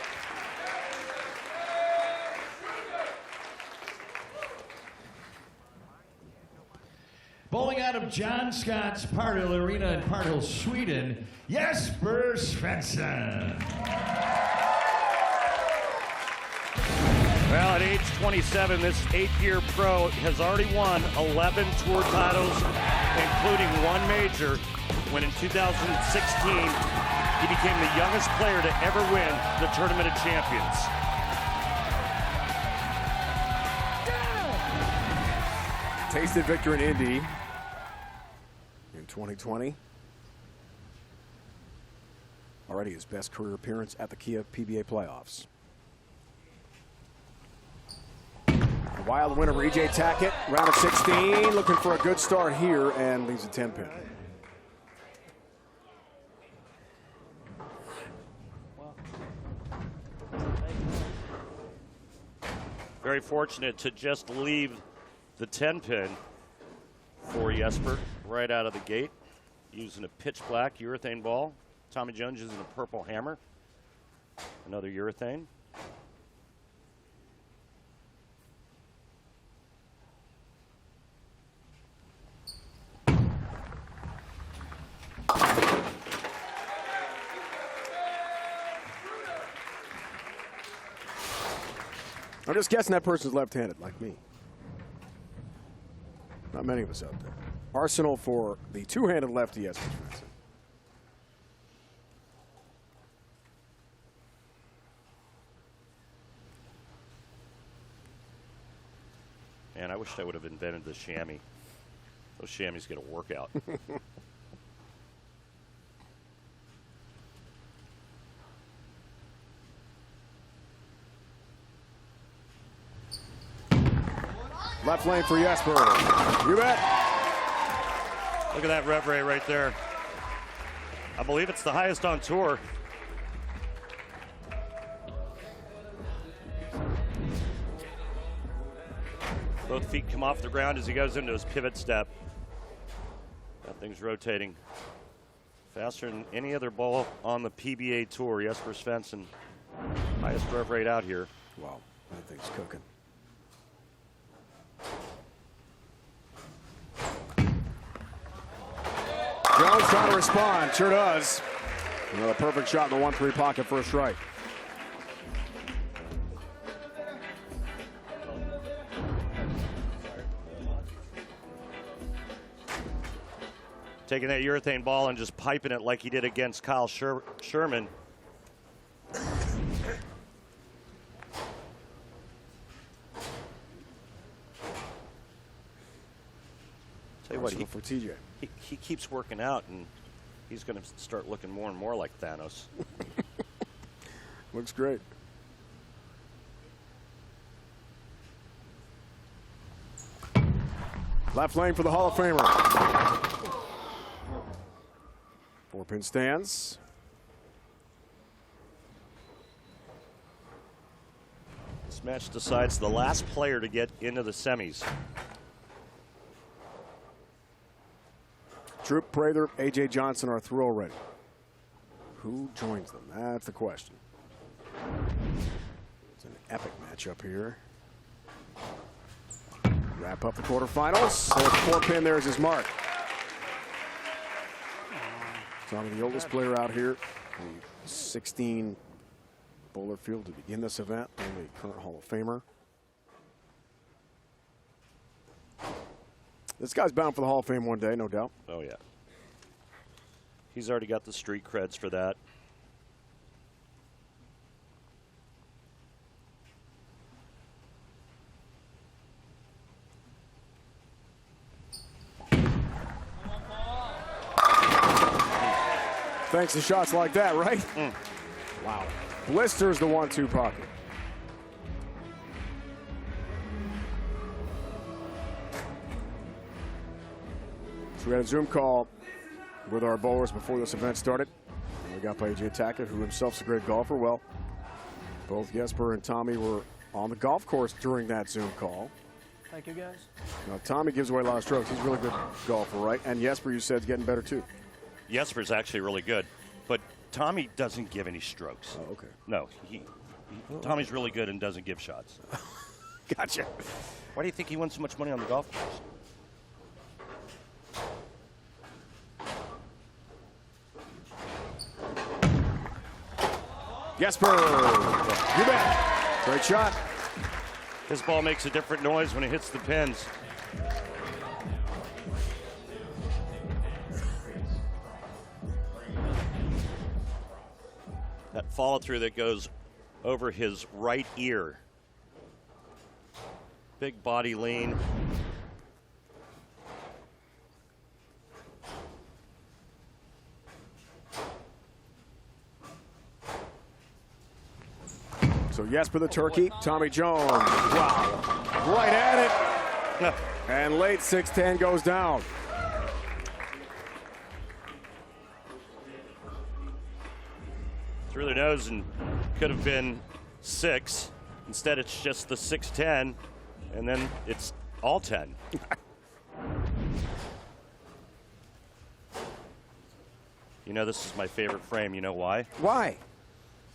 Bowling out of John Scott's Parthill Arena in Parthill, Sweden, Jesper Svensson. Well, at age 27, this 8-year pro has already won 11 tour titles, including 1 major, when in 2016, he became the youngest player to ever win the Tournament of Champions. Tasted victor in Indy in 2020. Already his best career appearance at the Kia PBA Playoffs. Wild winner, EJ Tackett, round of 16, looking for a good start here and leaves a 10-pin. Very fortunate to just leave the 10-pin for Jesper right out of the gate, using a pitch black urethane ball. Tommy Jones using a purple hammer, another urethane. I'm just guessing that person's left-handed, like me. Not many of us out there. Arsenal for the two-handed lefty, Jesper Svensson. Man, I wish I would have invented the chamois. Those chamois get a workout. Left lane for Jesper. You bet. Look at that rev rate right there. I believe it's the highest on tour. Both feet come off the ground as he goes into his pivot step. That thing's rotating faster than any other ball on the PBA Tour. Jesper Svensson, highest rev rate out here. Wow, that thing's cooking. Jones trying to respond, sure does. Another perfect shot in the 1-3 pocket for a strike. Taking that urethane ball and just piping it like he did against Kyle Sherman. Tell you what, for TJ. He keeps working out, and he's going to start looking more and more like Thanos. Looks great. Left lane for the Hall of Famer. 4-pin stands. This match decides the last player to get into the semis. Troop, Prather, AJ Johnson are through already. Who joins them? That's the question. It's an epic matchup here. Wrap up the quarterfinals. There's 4-pin. There's his mark. Tommy, the oldest player out here, the 16 bowler field to begin this event, only current Hall of Famer. This guy's bound for the Hall of Fame one day, no doubt. Oh, yeah. He's already got the street creds for that. Thanks to shots like that, right? Wow. Blisters the 1-2 pocket. So we had a Zoom call with our bowlers before this event started. And we got by AJ Tackett, who himself's a great golfer. Well, both Jesper and Tommy were on the golf course during that Zoom call. Thank you, guys. Now, Tommy gives away a lot of strokes. He's a really good golfer, right? And Jesper, you said, is getting better too. Jesper's actually really good, but Tommy doesn't give any strokes. Oh, okay. No, Tommy's really good and doesn't give shots. Gotcha. Why do you think he won so much money on the golf course? Jesper, you bet. Great shot. His ball makes a different noise when it hits the pins. That follow through that goes over his right ear. Big body lean. So Jesper the Turkey, Tommy Jones. Wow. Right at it. And late 6-10 goes down. Through the nose and could have been 6. Instead, it's just the 6-10, and then it's all 10. You know, this is my favorite frame. You know why? Why?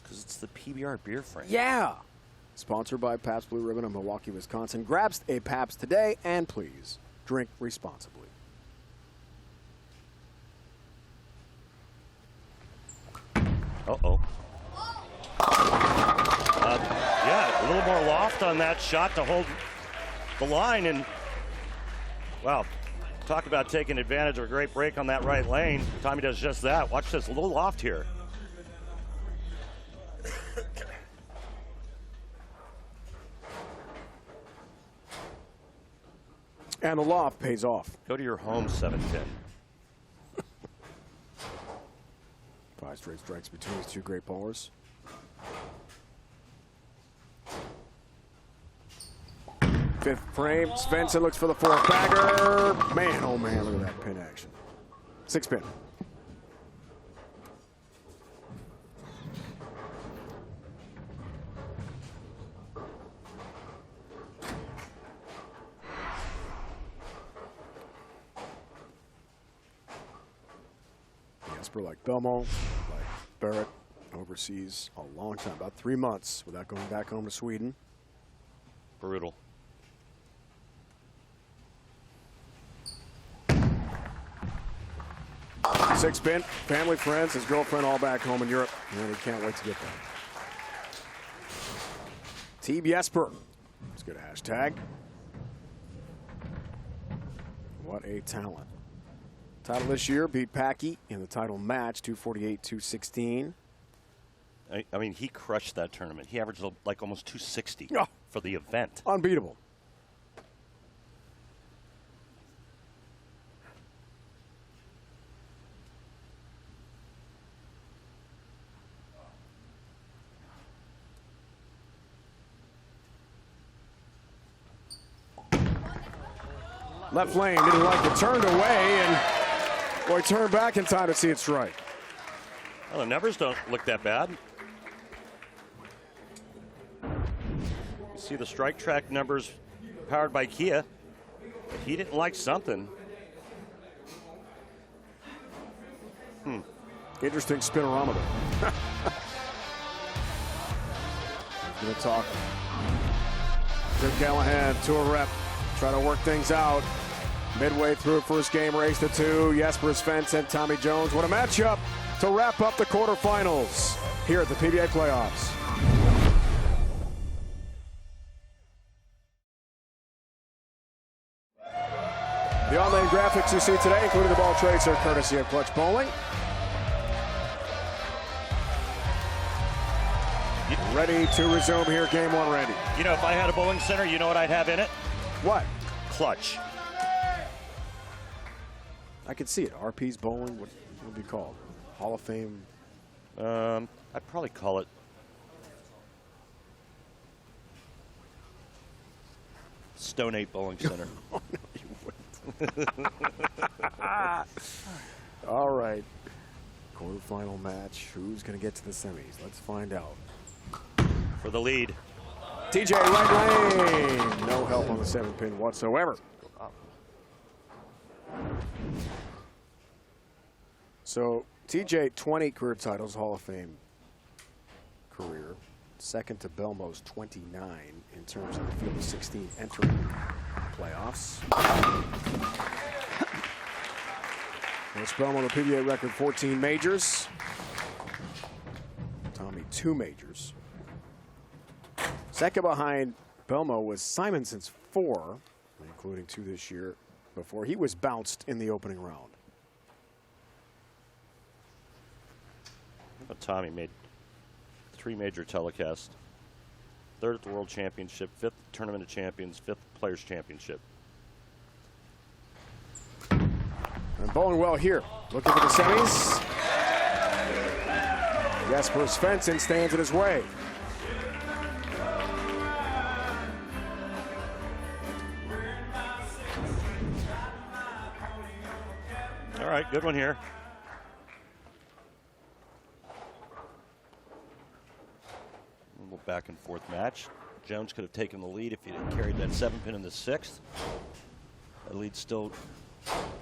Because it's the PBR beer frame. Yeah. Sponsored by Pabst Blue Ribbon of Milwaukee, Wisconsin. Grab a Pabst today, and please drink responsibly. Uh-oh. Yeah, a little more loft on that shot to hold the line. And, wow, talk about taking advantage of a great break on that right lane. Tommy does just that. Watch this, a little loft here. And the loft pays off. Go to your home, 7-10. 5 straight strikes between these two great bowlers. Fifth frame. Svensson looks for the 4th bagger. Man, oh man, look at that pin action. 6-pin. Jesper, like Belmo, like Barrett, overseas a long time, about 3 months without going back home to Sweden. Brutal. Six-pin, family, friends, his girlfriend all back home in Europe, and he can't wait to get there. Team Jesper. Let's get a hashtag. What a talent. Title this year, beat Packy in the title match, 248-216. I mean, he crushed that tournament. He averaged like almost 260 for the event. Unbeatable. Left lane, didn't like it, turned away, and boy, turned back in time to see it strike. Well, the numbers don't look that bad. You see the strike track numbers powered by Kia. He didn't like something. Interesting spinorama there. He's going to talk. Jim Callahan, tour rep, trying to work things out. Midway through first game, race to 2. Jesper Svensson and Tommy Jones. What a matchup to wrap up the quarterfinals here at the PBA Playoffs. The online graphics you see today, including the ball trades, are courtesy of Clutch Bowling. Ready to resume here, game 1, Randy. You know, if I had a bowling center, you know what I'd have in it? What? Clutch. I could see it. RP's Bowling, what would it be called? Hall of Fame? I'd probably call it Stone 8 Bowling Center. Oh, no, you wouldn't. All right. Quarterfinal match. Who's going to get to the semis? Let's find out. For the lead. TJ, right lane. No help on the 7-pin whatsoever. So, TJ, 20 career titles, Hall of Fame career. Second to Belmo's 29 in terms of the field of 16 entering playoffs. There's Belmo, the PBA record, 14 majors. Tommy, 2 majors. Second behind Belmo was Simonson's 4, including 2 this year, before he was bounced in the opening round. But Tommy made 3 major telecasts. 3rd at the World Championship, 5th Tournament of Champions, 5th Players Championship. And bowling well here. Looking for the semis. Jesper Svensson stands in his way. All right, good one here. A little back and forth match. Jones could have taken the lead if he had carried that 7-pin in the 6th. The lead still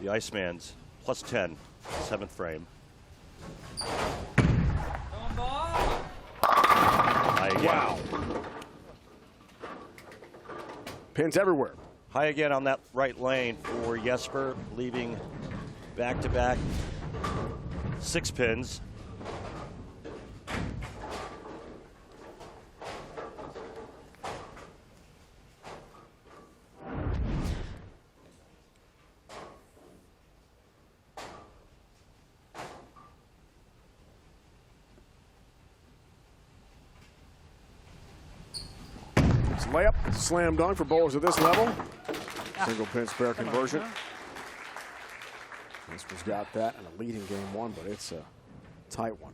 the Iceman's plus 10, 7th frame. Wow. Pins everywhere. High again on that right lane for Jesper, leaving back-to-back 6 pins. Layup, slam dunk for bowlers at this level. Single pin spare conversion. Jesper's got that in a leading game 1, but it's a tight one.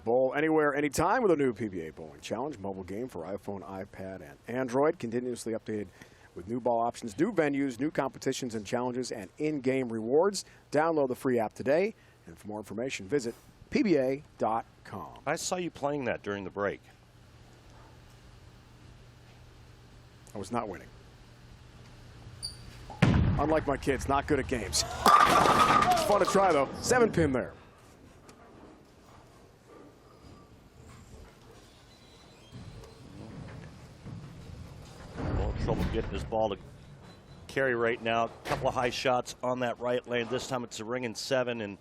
Bowl anywhere, anytime with a new PBA Bowling Challenge mobile game for iPhone, iPad, and Android. Continuously updated with new ball options, new venues, new competitions and challenges, and in-game rewards. Download the free app today. And for more information, visit PBA.com. I saw you playing that during the break. I was not winning. Unlike my kids, not good at games. It's fun to try, though. 7-pin there. Well, trouble getting his ball to carry right now. A couple of high shots on that right lane. This time it's a ring and 7, and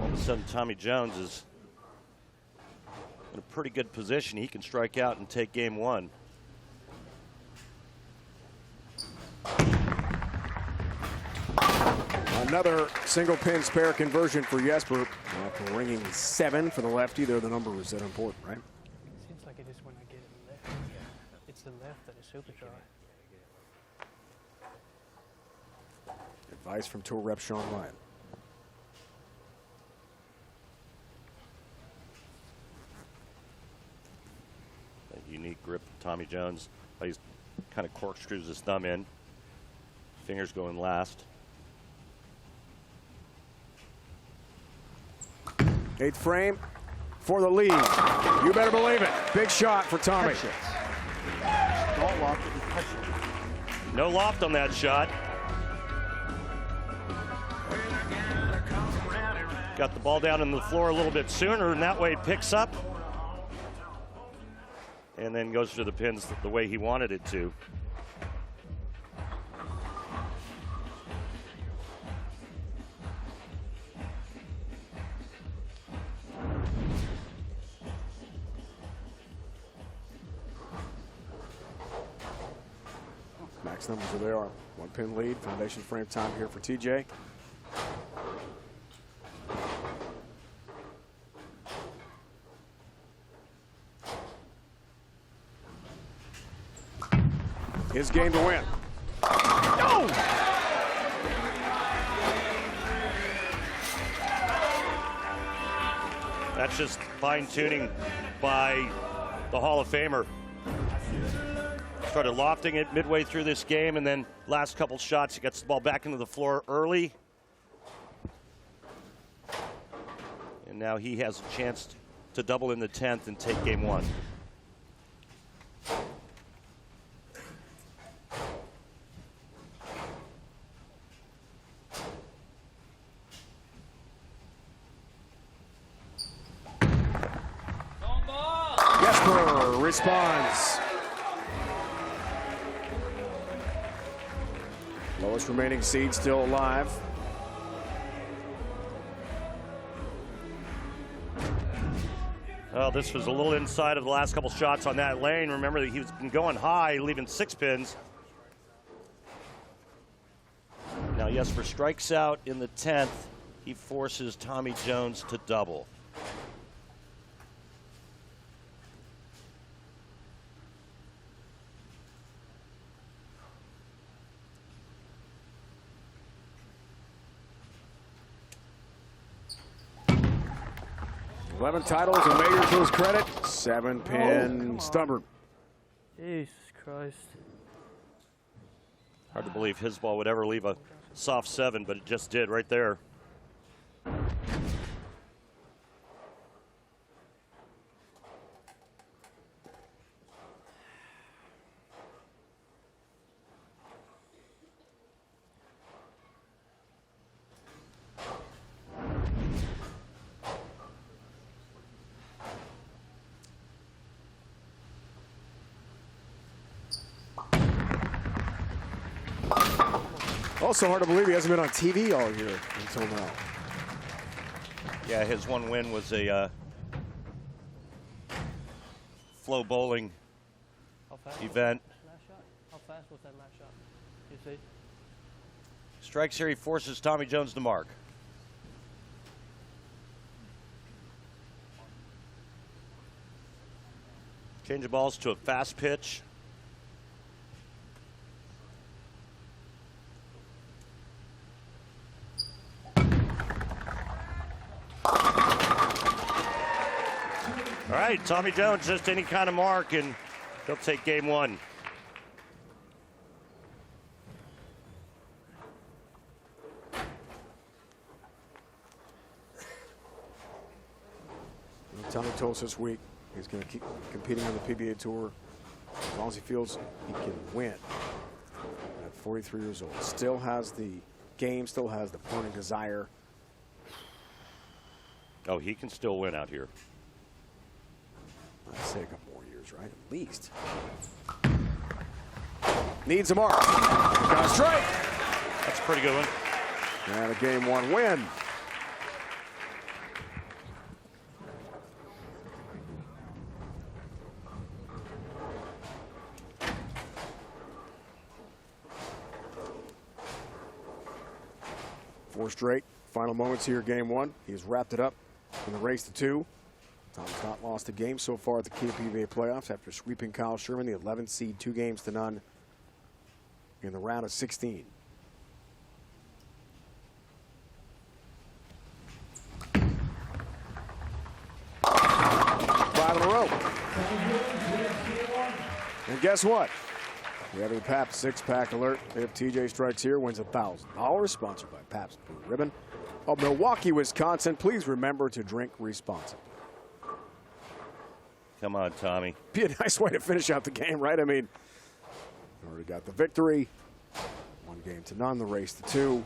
all of a sudden Tommy Jones is in a pretty good position. He can strike out and take game 1. Another single pin spare conversion for Jesper. After ringing 7 for the lefty, there the number was that important, right? Seems like it is when I get it left. It's the left that is super dry. Advice from tour rep Shawn Ryan. A unique grip Tommy Jones. He's kind of corkscrews his thumb in. Fingers going last. 8th frame for the lead. You better believe it. Big shot for Tommy. Don't lock it and touch it. No loft on that shot. Got the ball down on the floor a little bit sooner, and that way it picks up and then goes to the pins the way he wanted it to. Max numbers are there. 1 pin lead. Foundation frame time here for TJ. His game to win. No! That's just fine-tuning by the Hall of Famer. Started lofting it midway through this game, and then last couple shots, he gets the ball back into the floor early. And now he has a chance to double in the 10th and take game 1. Jesper responds. Lowest remaining seed still alive. Well, this was a little inside of the last couple shots on that lane. Remember that he's been going high, leaving 6 pins. Now Jesper strikes out in the 10th. He forces Tommy Jones to double. Eleven titles, a major to his credit. 7-pin stubborn. Jesus Christ. Hard to believe his ball would ever leave a soft 7, but it just did right there. Also hard to believe he hasn't been on TV all year until now. Yeah, his one win was a flow bowling event. How fast was that last shot? You see? Strikes here, he forces Tommy Jones to mark. Change the balls to a fast pitch. All right, Tommy Jones, just any kind of mark, and he'll take game 1. Tommy told us this week he's going to keep competing on the PBA Tour as long as he feels he can win. At 43 years old, still has the game, still has the burning desire. Oh, he can still win out here. I'd say a couple more years, right? At least. Needs a mark. Got a strike. That's a pretty good one. And a game 1 win. Four straight. Final moments here, game 1. He's wrapped it up in the race to 2. Tom's not lost a game so far at the Kia PBA Playoffs after sweeping Kyle Sherman, the 11th seed, 2 games to none in the round of 16. Five in a row. And guess what? We have a Pabst six-pack alert. If TJ strikes here, wins $1,000. Sponsored by Pabst Blue Ribbon of Milwaukee, Wisconsin. Please remember to drink responsibly. Come on, Tommy. Be a nice way to finish out the game, right? I mean, already got the victory. 1-0, the race to 2.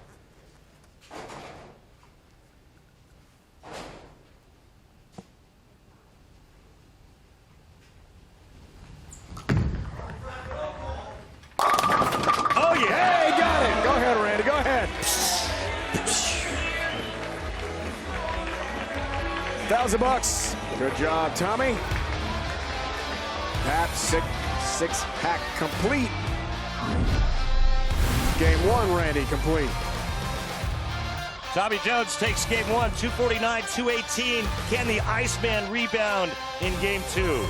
Oh, yeah! Hey, got it! Go ahead, Randy, go ahead. $1,000. Good job, Tommy. Pabst six-pack complete. Game 1, Randy, complete. Tommy Jones takes game 1, 249-218. Can the Iceman rebound in game 2?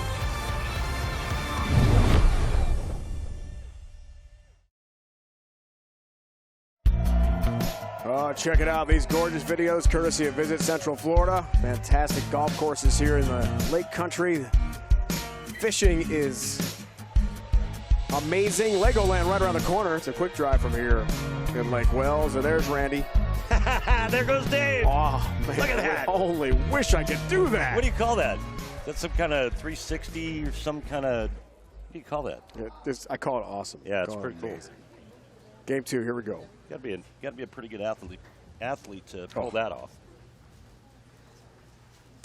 Oh, check it out. These gorgeous videos courtesy of Visit Central Florida. Fantastic golf courses here in the Lake Country. Fishing is amazing. Legoland right around the corner. It's a quick drive from here in Lake Wells. And there's Randy. There goes Dave. Oh, man. Look at that. I only wish I could do that. What do you call that? That's some kind of 360 or some kind of, what do you call that? I call it awesome. Yeah, it's pretty cool. Game 2, here we go. Got to be a pretty good athlete to pull that off.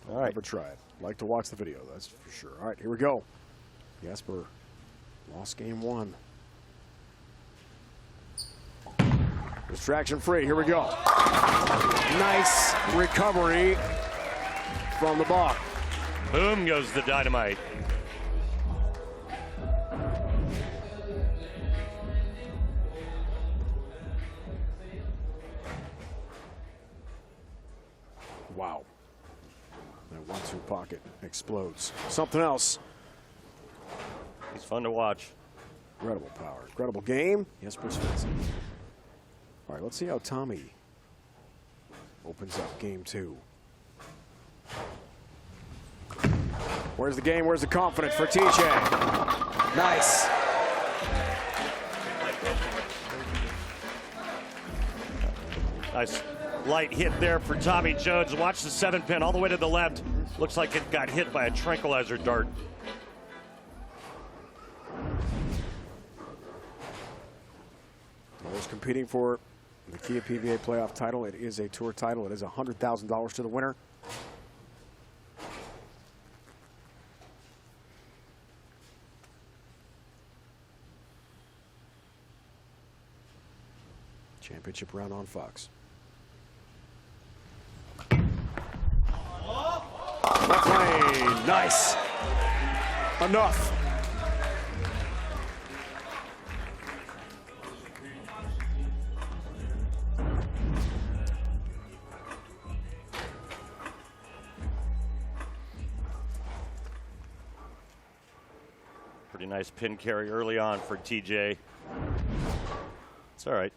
All right. Never tried. Like to watch the video, that's for sure. All right, here we go. Jesper lost game 1. Distraction free. Here we go. Nice recovery from the ball. Boom goes the dynamite. Wow. That 1-2 pocket explodes. Something else. He's fun to watch. Incredible power. Incredible game. Jesper Svensson. All right, let's see how Tommy opens up game 2. Where's the game? Where's the confidence for TJ? Nice. Nice light hit there for Tommy Jones. Watch the 7-pin all the way to the left. Looks like it got hit by a tranquilizer dart. Those competing for the Kia PBA Playoff title. It is a tour title. It is $100,000 to the winner. Championship round on Fox. Left lane. Nice. Enough. Pretty nice pin carry early on for TJ. It's all right.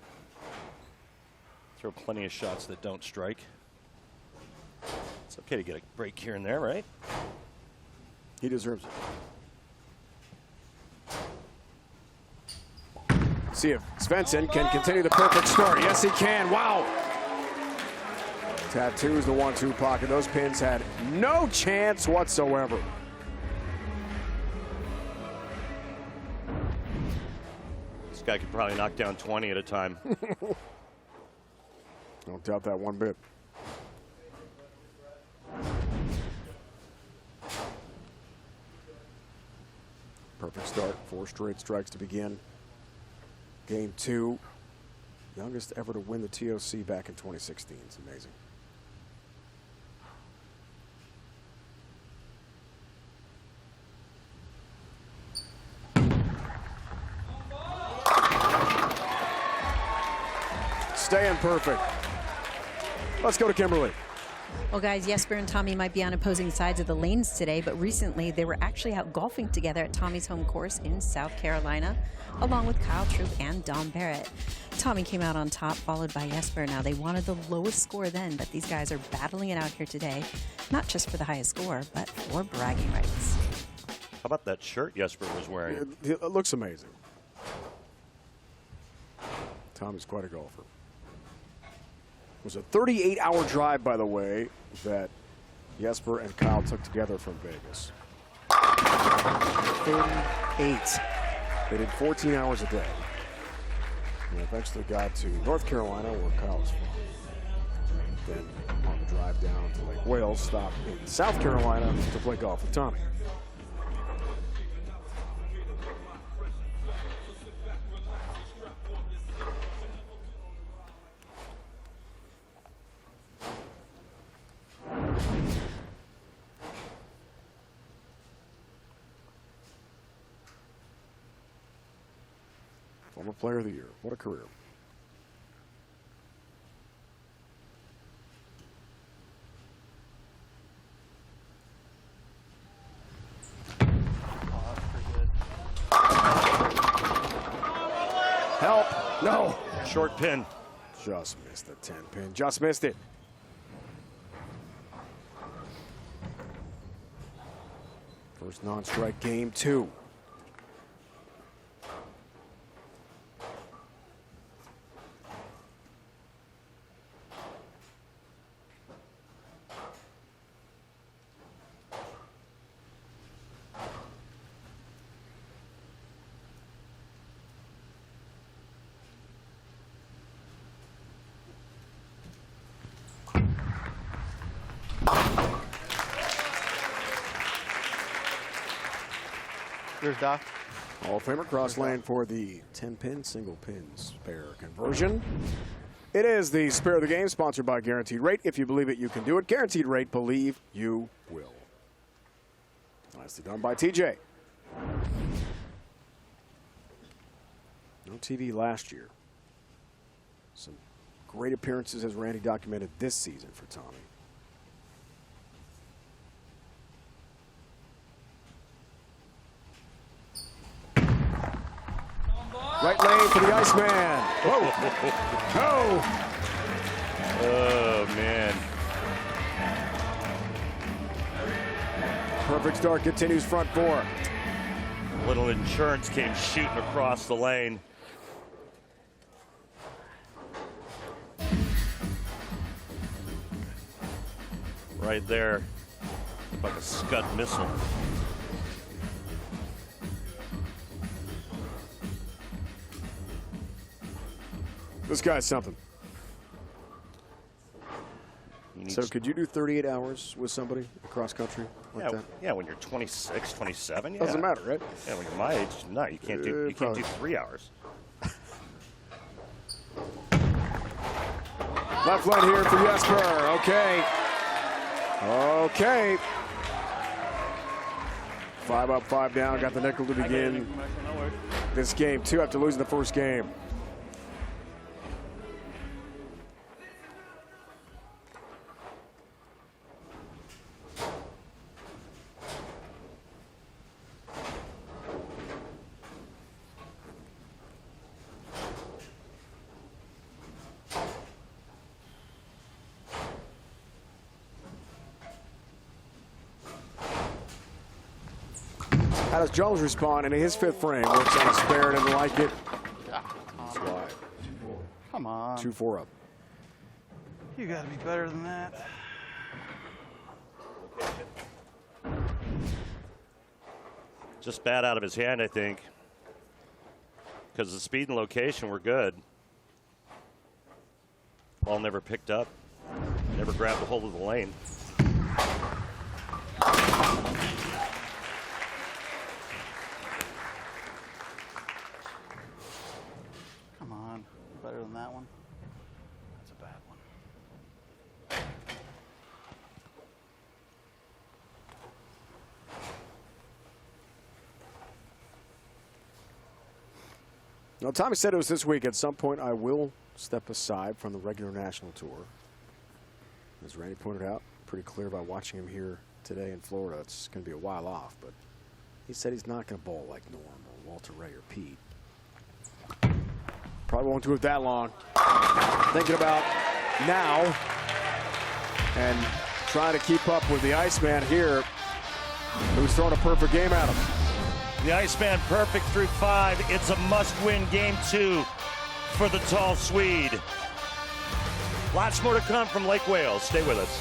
Throw plenty of shots that don't strike. It's okay to get a break here and there, right? He deserves it. See if Svensson can continue the perfect start. Yes, he can. Wow. Tattoos the 1-2 pocket. Those pins had no chance whatsoever. This guy could probably knock down 20 at a time. Don't doubt that one bit. Perfect start. 4 straight strikes to begin. Game 2. Youngest ever to win the TOC back in 2016. It's amazing. Staying perfect. Let's go to Kimberly. Well, guys, Jesper and Tommy might be on opposing sides of the lanes today, but recently they were actually out golfing together at Tommy's home course in South Carolina, along with Kyle Troop and Dom Barrett. Tommy came out on top, followed by Jesper. Now, they wanted the lowest score then, but these guys are battling it out here today, not just for the highest score, but for bragging rights. about that shirt Jesper was wearing? It looks amazing. Tommy's quite a golfer. It was a 38-hour drive, by the way, that Jesper and Kyle took together from Vegas. 38. They did 14 hours a day. And eventually got to North Carolina, where Kyle was from. Then on the drive down to Lake Wales, stopped in South Carolina to play golf with Tommy. Former Player of the Year. What a career. Help. No. Short pin. Just missed the 10 pin. Just missed it. First non-strike, game 2. There's Doc. Hall of Famer cross lane for the 10-pin single pin spare conversion. It is the spare of the game, sponsored by Guaranteed Rate. If you believe it, you can do it. Guaranteed Rate, believe you will. Nicely done by TJ. No TV last year. Some great appearances, as Randy documented, this season for Tommy. Right lane for the Iceman. Whoa. No. Oh, man. Perfect start, continues front 4. Little insurance came shooting across the lane. Right there. Like a Scud missile. This guy's something. So could you do 38 hours with somebody across country like that? Yeah, when you're 26, 27. Yeah. Doesn't matter, right? Yeah, when you're my age, no, you can't do 3 hours. Left line here for Jesper. Okay. Okay. 5 up, 5 down. Got the nickel to begin this game 2 after losing the first game. How does Jones respond in his 5th frame? Works on a spare, didn't like it. That's why. Come on. 2-4 up. You got to be better than that. Just bad out of his hand, I think. Because the speed and location were good. Ball never picked up. Never grabbed a hold of the lane. Come on. Better than that one. That's a bad one. Now, Tommy said it was this week. At some point, I will step aside from the regular national tour. As Randy pointed out, pretty clear by watching him here today in Florida. It's going to be a while off, but he said he's not going to bowl like Norm or Walter Ray or Pete. Probably won't do it that long. Thinking about now and trying to keep up with the Iceman here, who's thrown a perfect game at him. The Iceman perfect through 5. It's a must-win game 2 for the tall Swede. Lots more to come from Lake Wales. Stay with us.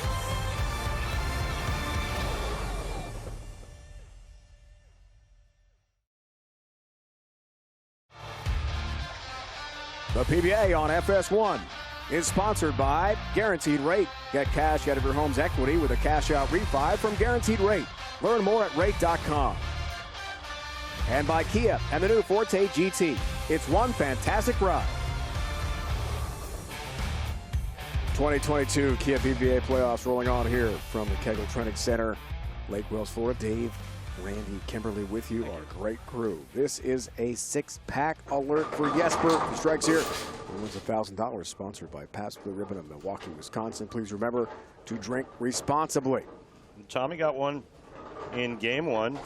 The PBA on FS1 is sponsored by Guaranteed Rate. Get cash out of your home's equity with a cash-out refi from Guaranteed Rate. Learn more at rate.com. And by Kia and the new Forte GT. It's one fantastic ride. 2022 Kia PBA Playoffs rolling on here from the Kegel Training Center. Lake Wales, Florida. Dave, Randy, Kimberly with you, our great crew. This is a 6-pack alert for Jesper, who strikes here. He wins $1,000, sponsored by Pabst Blue Ribbon of Milwaukee, Wisconsin. Please remember to drink responsibly. Tommy got one in game 1.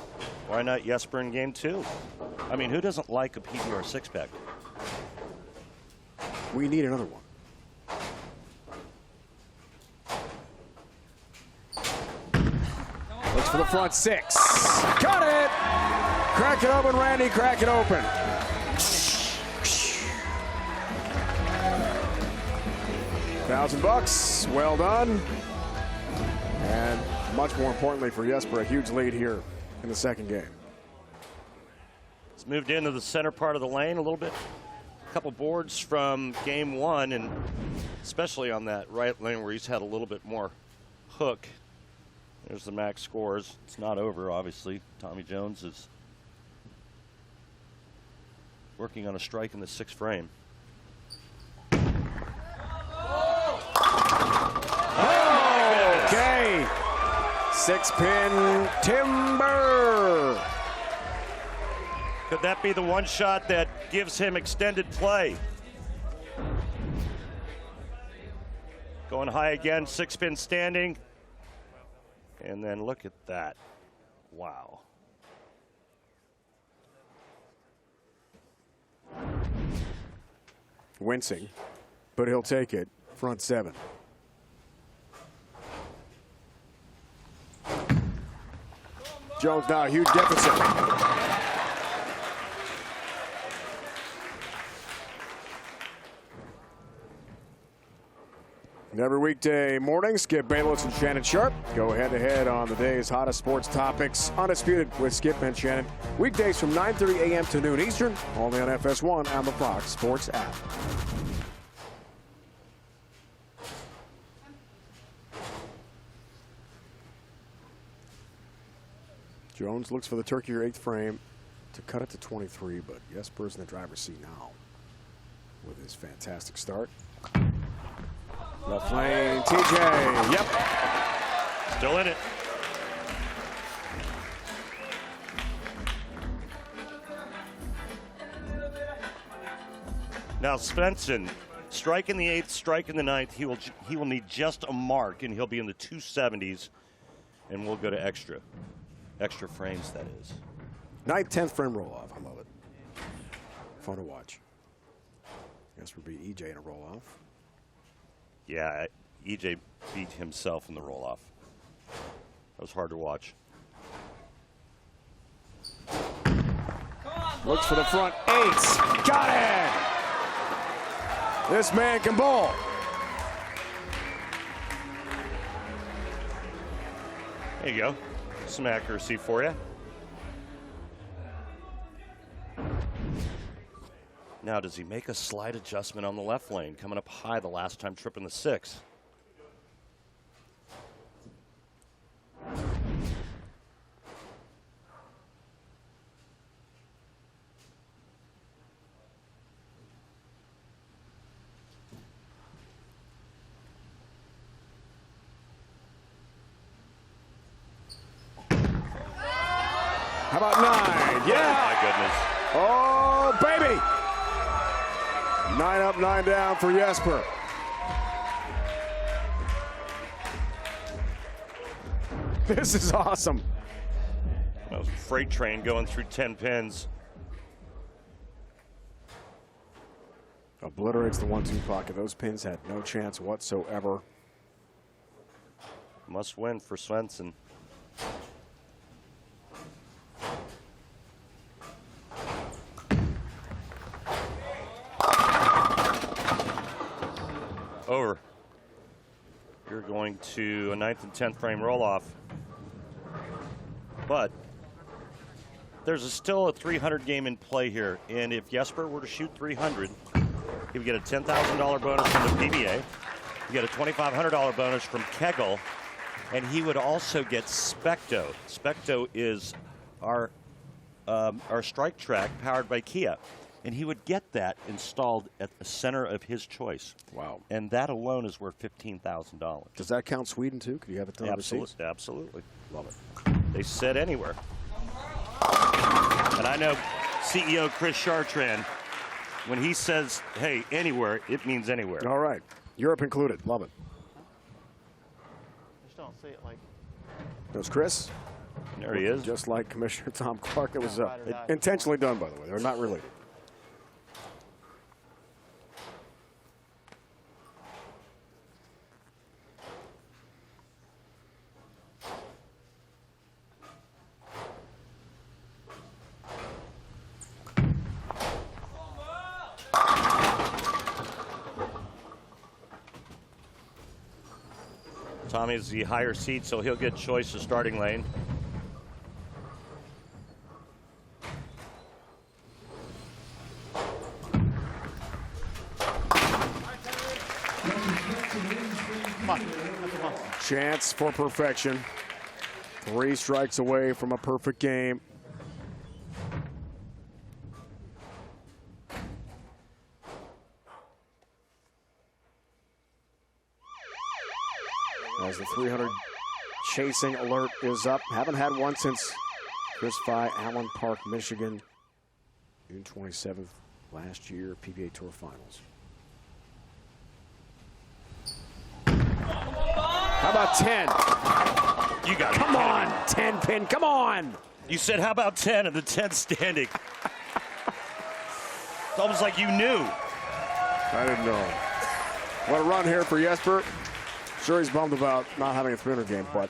Why not Jesper in game 2? I mean, who doesn't like a PBR 6-pack? We need another one. Looks for the front 6. Got it! Crack it open, Randy. Crack it open. $1,000. Well done. And much more importantly for Jesper, a huge lead here in the second game. He's moved into the center part of the lane a little bit. A couple boards from game 1, and especially on that right lane where he's had a little bit more hook. There's the max scores. It's not over, obviously. Tommy Jones is working on a strike in the 6th frame. Oh, okay. 6-pin timber. Could that be the one shot that gives him extended play? Going high again, 6-pin standing. And then look at that. Wow. Wincing, but he'll take it. Front 7. Jones now a huge deficit. And every weekday morning, Skip Bayless and Shannon Sharp go head-to-head on the day's hottest sports topics. Undisputed with Skip and Shannon. Weekdays from 9:30 a.m. to noon Eastern, only on FS1 and the Fox Sports app. Jones looks for the turkey or 8th frame to cut it to 23, but Jesper's in the driver's seat now with his fantastic start. Left lane, TJ. Yep. Still in it. Now Svensson, strike in the 8th, strike in the 9th. He will need just a mark, and he'll be in the 270s, and we'll go to extra frames, that is. 9th, 10th frame roll off. I love it. Fun to watch. Jesper beat EJ in a roll off. Yeah, EJ beat himself in the roll-off. That was hard to watch. Looks for the front 8. Got it! This man can bowl. There you go. Some accuracy for you. Now, does he make a slight adjustment on the left lane? Coming up high the last time, tripping the 6. How about 9? Yeah! Oh, my goodness. Oh, baby! 9 up, 9 down for Jesper. This is awesome. That was a freight train going through 10 pins. Obliterates the 1-2 pocket. Those pins had no chance whatsoever. Must win for Svensson. over. You're going to a 9th and 10th frame roll-off. But there's still a 300 game in play here. And if Jesper were to shoot 300, he would get a $10,000 bonus from the PBA. You get a $2,500 bonus from Kegel. And he would also get Specto. Specto is our strike track powered by Kia. And he would get that installed at the center of his choice. Wow. And that alone is worth $15,000. Does that count Sweden, too? Could you have it done overseas? Absolutely. Love it. They said anywhere. And I know CEO Chris Chartrand, when he says, hey, anywhere, it means anywhere. All right. Europe included. Love it. Just don't see it like. There's Chris. There he is. Just like Commissioner Tom Clark. That was intentionally done, by the way. They're not related. Tommy's the higher seat, so he'll get choice of starting lane. Chance for perfection. 3 strikes away from a perfect game. As the 300 chasing alert is up. Haven't had one since Chris Fye, Allen Park, Michigan, June 27th last year, PBA Tour Finals. How about 10? You got it. Come on, 10 pin, come on. You said, how about 10, and the 10 standing. It's almost like you knew. I didn't know. What a run here for Jesper. Sure, he's bummed about not having a 300 game, but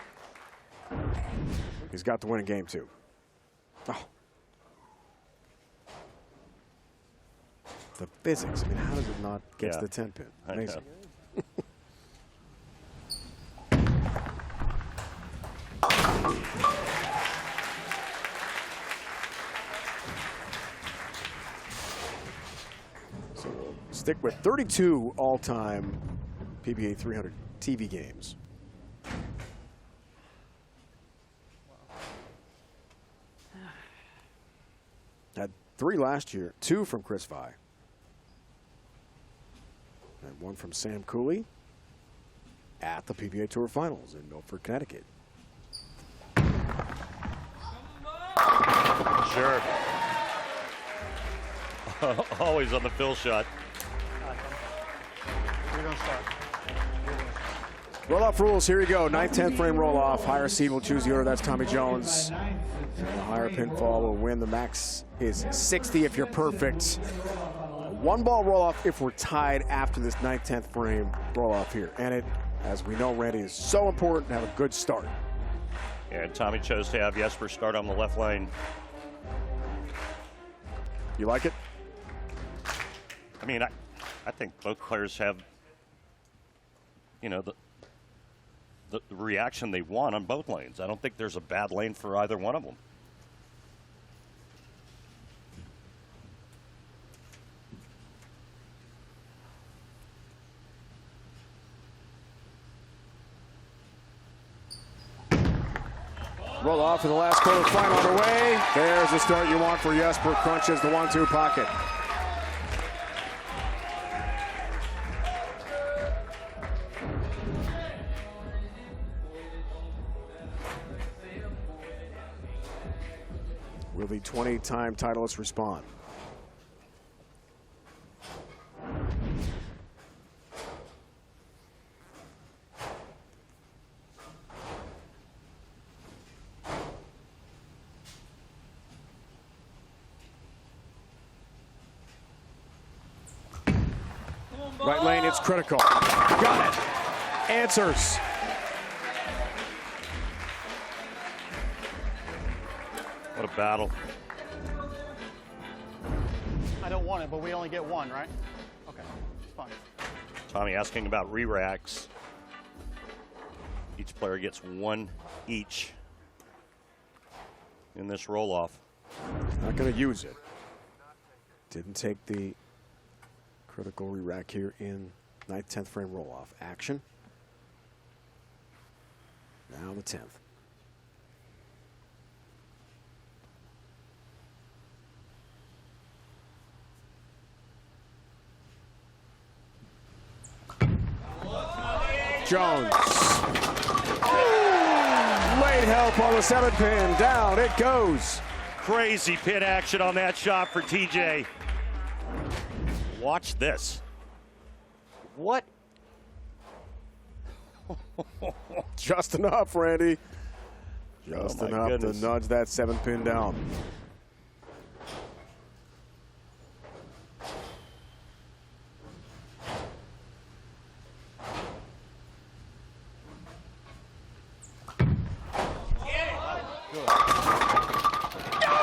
he's got the winning game, too. Oh. The physics. I mean, how does it not get to the 10 pin? Amazing. So we'll stick with 32 all-time PBA 300 TV games. Had 3 last year, 2 from Chris Fye. And 1 from Sam Cooley at the PBA Tour Finals in Milford, Connecticut. Sure. Always on the fill shot. We're going to start. Roll-off rules, here you go. 9th, 10th frame roll-off. Higher seed will choose the order. That's Tommy Jones. And the higher pinfall will win. The max is 60 if you're perfect. 1 ball roll-off if we're tied after this 9th, 10th frame roll-off here. And it, as we know, Randy, is so important to have a good start. And Tommy chose to have Jesper start on the left lane. You like it? I mean, I think both players have, you know, the reaction they want on both lanes. I don't think there's a bad lane for either one of them. Roll off in the last quarterfinal underway. There's the start you want for Jesper. Crunches the 1-2 pocket. Will the 20-time titleist respond? Right lane, it's critical. Got it. Answers. What a battle. I don't want it, but we only get one, right? Okay, it's fine. Tommy asking about re-racks. Each player gets one each in this roll-off. Not going to use it. Didn't take the critical re-rack here in 9th, 10th frame roll-off. Action. Now the 10th. Jones. Late help on the 7th pin. Down it goes. Crazy pin action on that shot for TJ. Watch this. What? Just enough, Randy. Just enough goodness. to nudge that 7th pin down.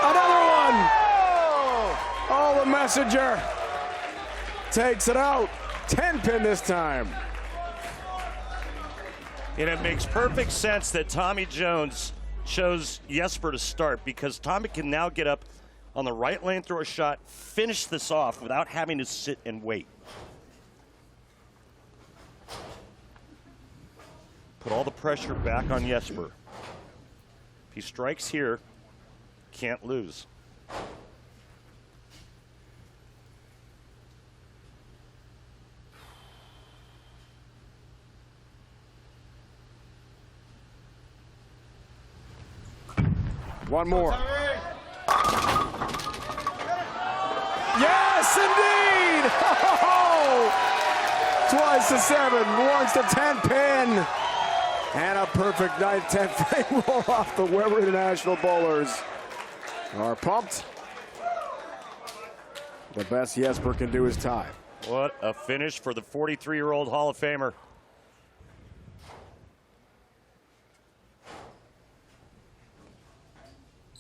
Another one! Oh, the messenger takes it out. 10 pin this time. And it makes perfect sense that Tommy Jones chose Jesper to start, because Tommy can now get up on the right lane, throw a shot, finish this off without having to sit and wait. Put all the pressure back on Jesper. If he strikes here, can't lose. One more. Yes, indeed! Oh, twice the 7, once the 10 pin. And a perfect 9th, 10th frame roll off. The Weber International bowlers are pumped. The best Jesper can do is tie. What a finish for the 43-year-old Hall of Famer.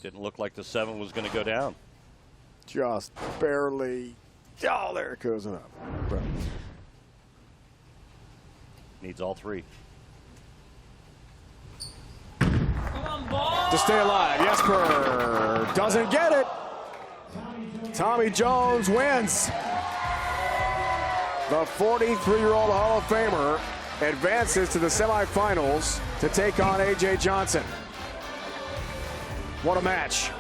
Didn't look like the 7 was going to go down. Just barely. Oh, there it goes up. Needs all 3. To stay alive, Jesper doesn't get it. Tommy Jones wins. The 43-year-old Hall of Famer advances to the semifinals to take on A.J. Johnson. What a match.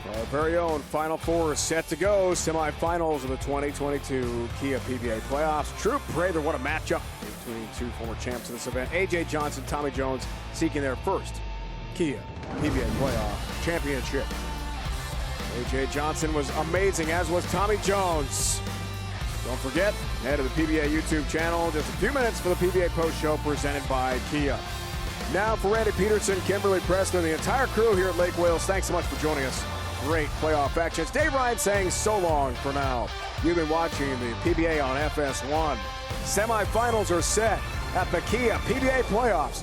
Our very own Final Four is set to go. Semifinals of the 2022 Kia PBA Playoffs. True Prater, what a matchup between two former champs of this event. A.J. Johnson, Tommy Jones seeking their first Kia PBA Playoff championship. A.J. Johnson was amazing, as was Tommy Jones. Don't forget, head to the PBA YouTube channel. Just a few minutes for the PBA Post Show presented by Kia. Now for Randy Peterson, Kimberly Preston, the entire crew here at Lake Wales, thanks so much for joining us. Great playoff action. It's Dave Ryan saying so long for now. You've been watching the PBA on FS1. Semifinals are set at the Kia PBA Playoffs.